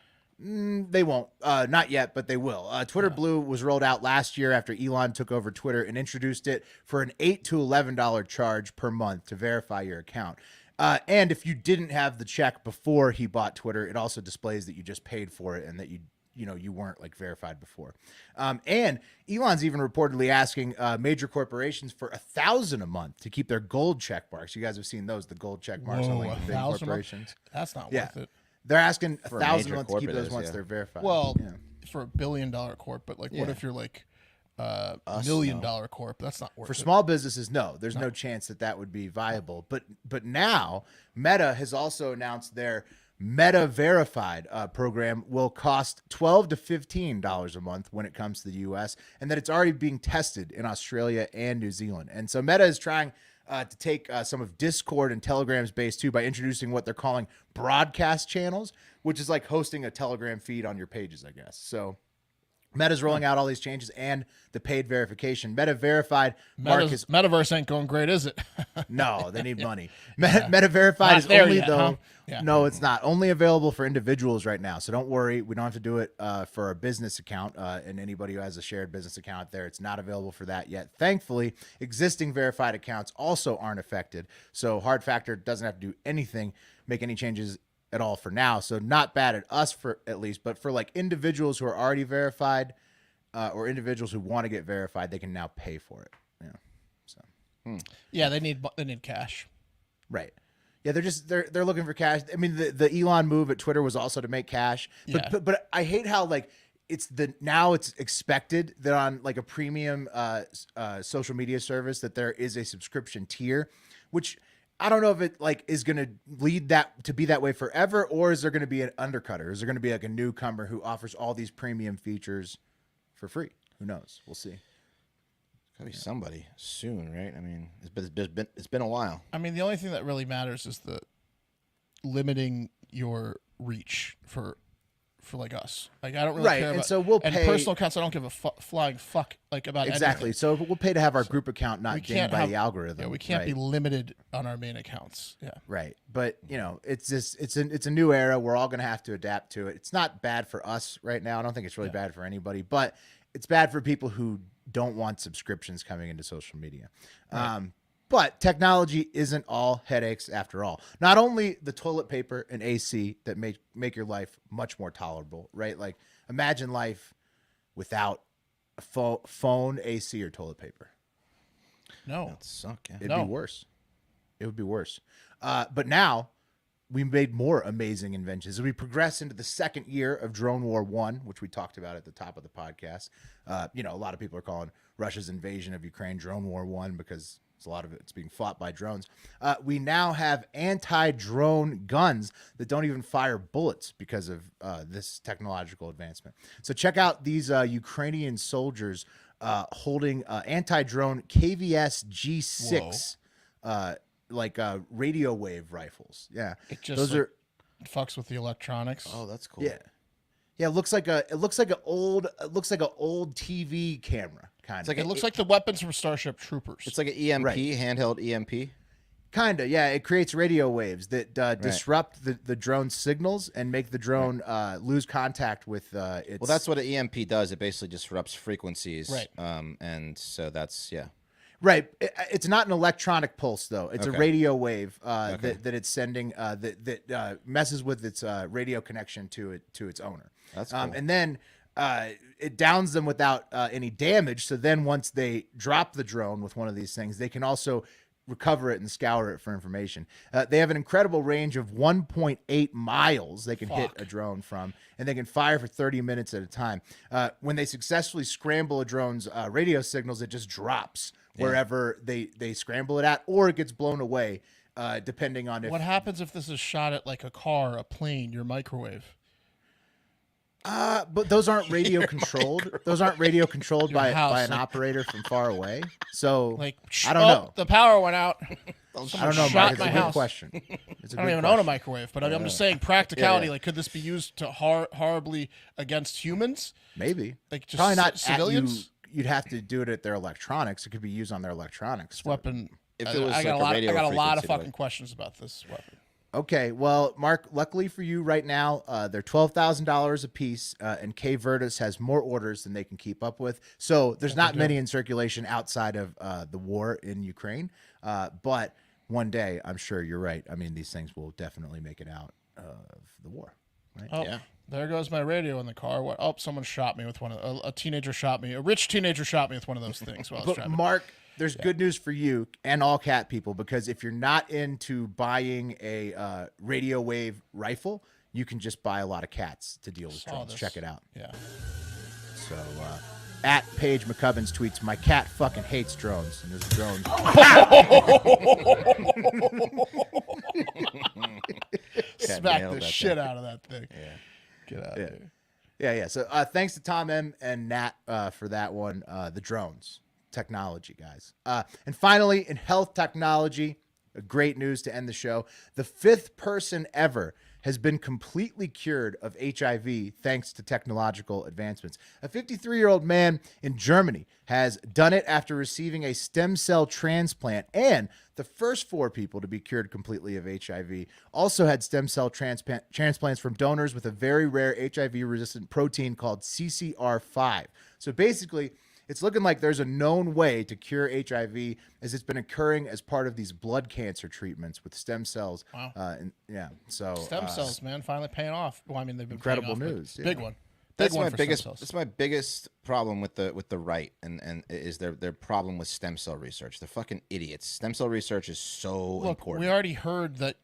They won't. Not yet, but they will. Twitter Blue was rolled out last year after Elon took over Twitter and introduced it for an $8 to $11 charge per month to verify your account. And if you didn't have the check before he bought Twitter, it also displays that you just paid for it and that you weren't verified before. And Elon's even reportedly asking major corporations for $1,000 a month to keep their gold check marks. You guys have seen those, the gold check marks on the big $1,000 corporations. That's not worth it. They're asking For a $1,000 a major month to keep corp it those is, once yeah. they're verified. Well, Yeah. for $1 billion corp, but what Yeah. if you're $1 million corp? That's not worth For it. small businesses, no. There's no chance that would be viable. But now Meta has also announced their Meta Verified program will cost $12 to $15 a month when it comes to the U.S., and that it's already being tested in Australia and New Zealand. And so Meta is trying to take some of Discord and Telegram's base too by introducing what they're calling broadcast channels, which is like hosting a Telegram feed on your pages, I guess. So Meta's rolling out all these changes and the paid verification. Meta Verified, Metaverse ain't going great, is it? No, they need money. Meta Verified is only yet, though. huh? Yeah. No, it's not. Only available for individuals right now. So don't worry. We don't have to do it for a business account. And anybody who has a shared business account there, it's not available for that yet. Thankfully, existing verified accounts also aren't affected. So Hard Factor doesn't have to do anything, make any changes at all for now. So not bad at us for at least, but for like individuals who are already verified or individuals who want to get verified, they can now pay for it. Yeah. So. Yeah, they need cash. Right. Yeah, they're looking for cash. I mean, the Elon move at Twitter was also to make cash. But I hate how like it's expected that on like a premium social media service that there is a subscription tier, which I don't know if it like is going to lead that to be that way forever, or is there going to be an undercutter? Is there going to be like a newcomer who offers all these premium features for free? Who knows? We'll see. Gotta be somebody soon, right? I mean, it's been a while. I mean, the only thing that really matters is the limiting your reach for like us. Like I don't really care about. And so we'll pay personal accounts. I don't give a flying fuck like about exactly. anything. So we'll pay to have our group account not dinged by the algorithm. Yeah, we can't be limited on our main accounts. Yeah, right. But you know, it's a new era. We're all going to have to adapt to it. It's not bad for us right now. I don't think it's really bad for anybody, but it's bad for people who don't want subscriptions coming into social media. Right. But technology isn't all headaches after all. Not only the toilet paper and AC that make your life much more tolerable, right? Like imagine life without a phone, AC, or toilet paper. No. That'd suck. Yeah. It'd be worse. It would be worse. But now we made more amazing inventions. As we progress into the second year of Drone War 1, which we talked about at the top of the podcast. You know, a lot of people are calling Russia's invasion of Ukraine Drone War 1 because a lot of it's being fought by drones. We now have anti-drone guns that don't even fire bullets because of this technological advancement. So check out these Ukrainian soldiers holding anti-drone KVS G6 radio wave rifles. Yeah, those are fucks with the electronics. Oh, that's cool. Yeah. Yeah, it looks like an old TV camera kind of. It looks like the weapons from Starship Troopers. It's like an EMP, handheld EMP. Kind of, yeah. It creates radio waves that disrupt the drone's signals and make the drone lose contact with its. Well, that's what an EMP does. It basically disrupts frequencies. Right. And so that's Right. It's not an electronic pulse, though. It's a radio wave that it's sending that messes with its radio connection to its owner. That's cool. And then it downs them without any damage. So then once they drop the drone with one of these things, they can also recover it and scour it for information. They have an incredible range of 1.8 miles they can hit a drone from, and they can fire for 30 minutes at a time. When they successfully scramble a drone's radio signals, it just drops wherever they scramble it at, or it gets blown away, depending on if... What happens if this is shot at like a car, a plane, your microwave? But those aren't radio controlled. Those aren't radio controlled by an operator from far away. So I don't know. The power went out. I don't know, Mark. It's a good question. I don't even own a microwave, but I'm just saying practicality. Like, could this be used to horribly against humans? Maybe. Like, just probably not civilians. You'd have to do it at their electronics. It could be used on their electronics. Weapon. If it was I got like a lot of fucking questions about this weapon. Okay, well, Mark, luckily for you right now, they're $12,000 a piece, and K Virtus has more orders than they can keep up with. So there's not many in circulation outside of the war in Ukraine. But one day, I'm sure you're right. I mean, these things will definitely make it out of the war. Right? Oh, yeah. There goes my radio in the car. What? Oh, someone shot me with one of a teenager shot me. A rich teenager shot me with one of those things while I was driving. Mark, there's good news for you and all cat people, because if you're not into buying a radio wave rifle, you can just buy a lot of cats to deal with drones. Check it out. Yeah. So At Paige McCubbins tweets, "My cat fucking hates drones." And there's a drone. Smack nailed the that shit thing. out of that thing. Yeah. Get out of here. Yeah. So thanks to Tom M and Nat for that one. The drones, technology, guys. And finally, in health technology, great news to end the show. The 5th person ever has been completely cured of HIV thanks to technological advancements. A 53-year-old man in Germany has done it after receiving a stem cell transplant, and the first 4 people to be cured completely of HIV also had stem cell transplants from donors with a very rare HIV-resistant protein called CCR5. So basically, it's looking like there's a known way to cure HIV, as it's been occurring as part of these blood cancer treatments with stem cells. Wow. So Stem cells, man, finally paying off. Well, I mean, they've been Incredible paying off, news, but yeah. Big one. That's Big one my for biggest. stem cells. That's my biggest problem with the right, and is their problem with stem cell research. They're fucking idiots. Stem cell research is so Look, important. we already heard that,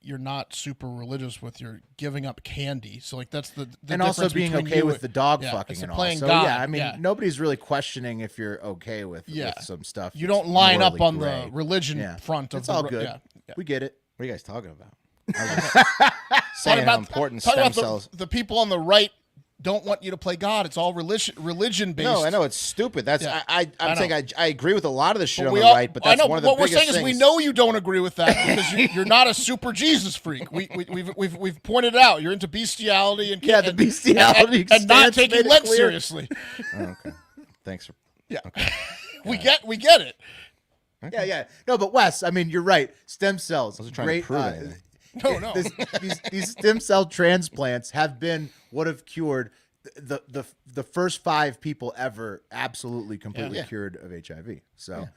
you're not super religious with your giving up candy. So, like, that's the and also difference being between okay you with the dog yeah, fucking it's and all. playing So God. yeah, I mean, Yeah. nobody's really questioning if you're okay with Yeah. some stuff. You that's don't line up morally on gray. the religion Yeah. front of It's the all re- good. Yeah. We get it. What are you guys talking about? Talking Saying how about- important talking stem about cells. the people on the right don't want you to play God. It's all religion based. No, I know it's stupid. That's Yeah. I'm I saying know. I agree with a lot of the shit on We the all- right, but I that's know, one of the what we're biggest saying is we things. know you don't agree with that because you're not a super Jesus freak. We've pointed it out. You're into bestiality and Yeah, the bestiality and not stance made taking it Lent clear. seriously. Oh, okay. Thanks for. Yeah, we get it. Yeah. No, but Wes, I mean, you're right. Stem cells. wasn't trying great, to prove anything. No. These stem cell transplants have been what have cured the first 5 people ever absolutely completely Yeah. cured of HIV. So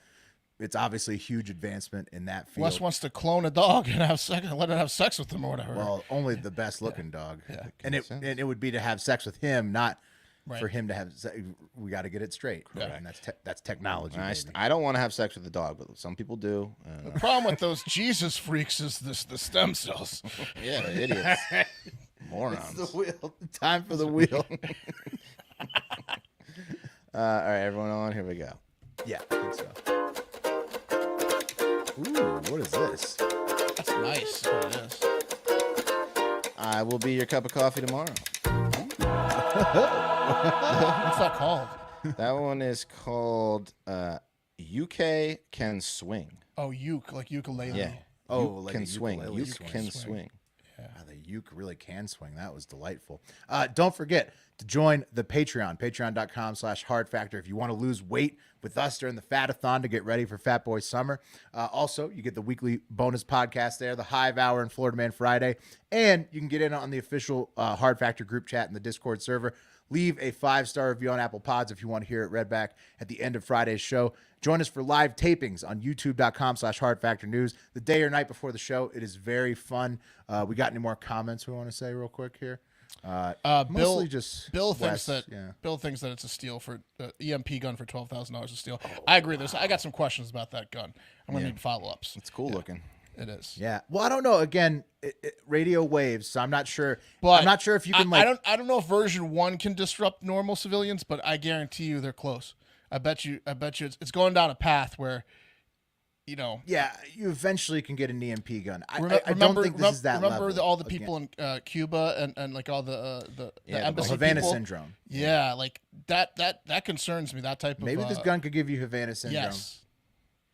it's obviously a huge advancement in that field. Wes wants to clone a dog and let it have sex with him or whatever. Well, only the best looking dog. Yeah. And it would be to have sex with him, not Right. for him to have we got to get it straight. And that's technology. I, baby. I don't want to have sex with the dog, but some people do. the problem with those Jesus freaks is the stem cells. Yeah, they're idiots, It's morons. the wheel. Time for the wheel. All right, everyone on. Here we go. Yeah, I think so. Ooh, what is this? That's nice. That's what it is. I will be your cup of coffee tomorrow. What's that called? That one is called UK Can Swing. Oh, like ukulele. Yeah. Oh, Uke like can a swing. ukulele Uke swing. can swing. Wow, the uke really can swing. That was delightful. Don't forget to join the Patreon, patreon.com/hardfactor if you want to lose weight with us during the Fat-A-Thon to get ready for Fat Boy Summer. Also, you get the weekly bonus podcast there, the Hive Hour and Florida Man Friday, and you can get in on the official Hard Factor group chat in the Discord server. Leave a 5-star review on Apple Pods if you want to hear it read back at the end of Friday's show. Join us for live tapings on youtube.com/hardfactornews the day or night before the show. It is very fun. We got any more comments we want to say real quick here? Mostly just Bill Wes, thinks that yeah. Bill thinks that it's a steal for EMP gun for $12,000 a steal. I agree. I got some questions about that gun. I'm gonna need follow-ups. It's cool looking. It is. Yeah. Well, I don't know. Again, radio waves, so I'm not sure. But I'm not sure if you can I don't know if version 1 can disrupt normal civilians, but I guarantee you they're close. I bet you it's going down a path where, Yeah, you eventually can get an EMP gun. I remember, don't think this is that remember level. all the people in Cuba and like all the the embassy Havana people? syndrome. Yeah, like that concerns me. That type of Maybe this gun could give you Havana syndrome. Yes,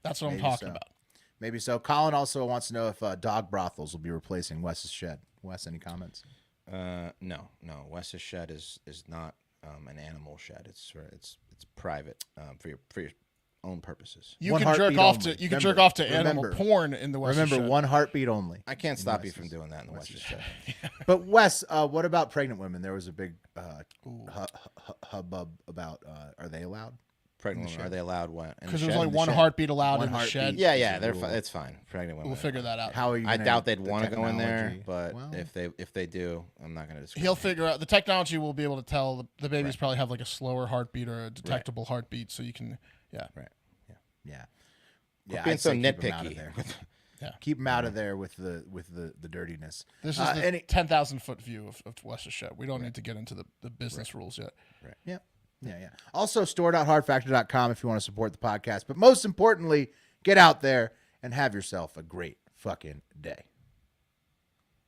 that's what Maybe I'm talking so. about. Maybe so. Colin also wants to know if dog brothels will be replacing Wes's shed. Wes, any comments? No. Wes's shed is not an animal shed. It's private for your own purposes. You One can jerk heartbeat off only. to jerk off to Remember. animal porn in the West. Remember, one heartbeat only. I can't stop you from doing that in the Wes's shed. But Wes, what about pregnant women? There was a big hubbub about are they allowed? Pregnant women, are they allowed what? because there's only one heartbeat allowed in the shed. Yeah, it's fine. Pregnant women. We'll figure that out. How are you? I gonna- doubt they'd the want to go in there, technology? but Well, if they do, I'm not going to discriminate. He'll figure out the technology. Will be able to tell the babies probably have like a slower heartbeat or a detectable heartbeat, so you can yeah. being I'd so say keep 'em out of nitpicky. there. Yeah. Keep them out of there with the dirtiness. This is the any- 10,000 foot view of West's shed. We don't need to get into the business rules yet. Yeah. Yeah. Also, store.hardfactor.com if you want to support the podcast. But most importantly, get out there and have yourself a great fucking day.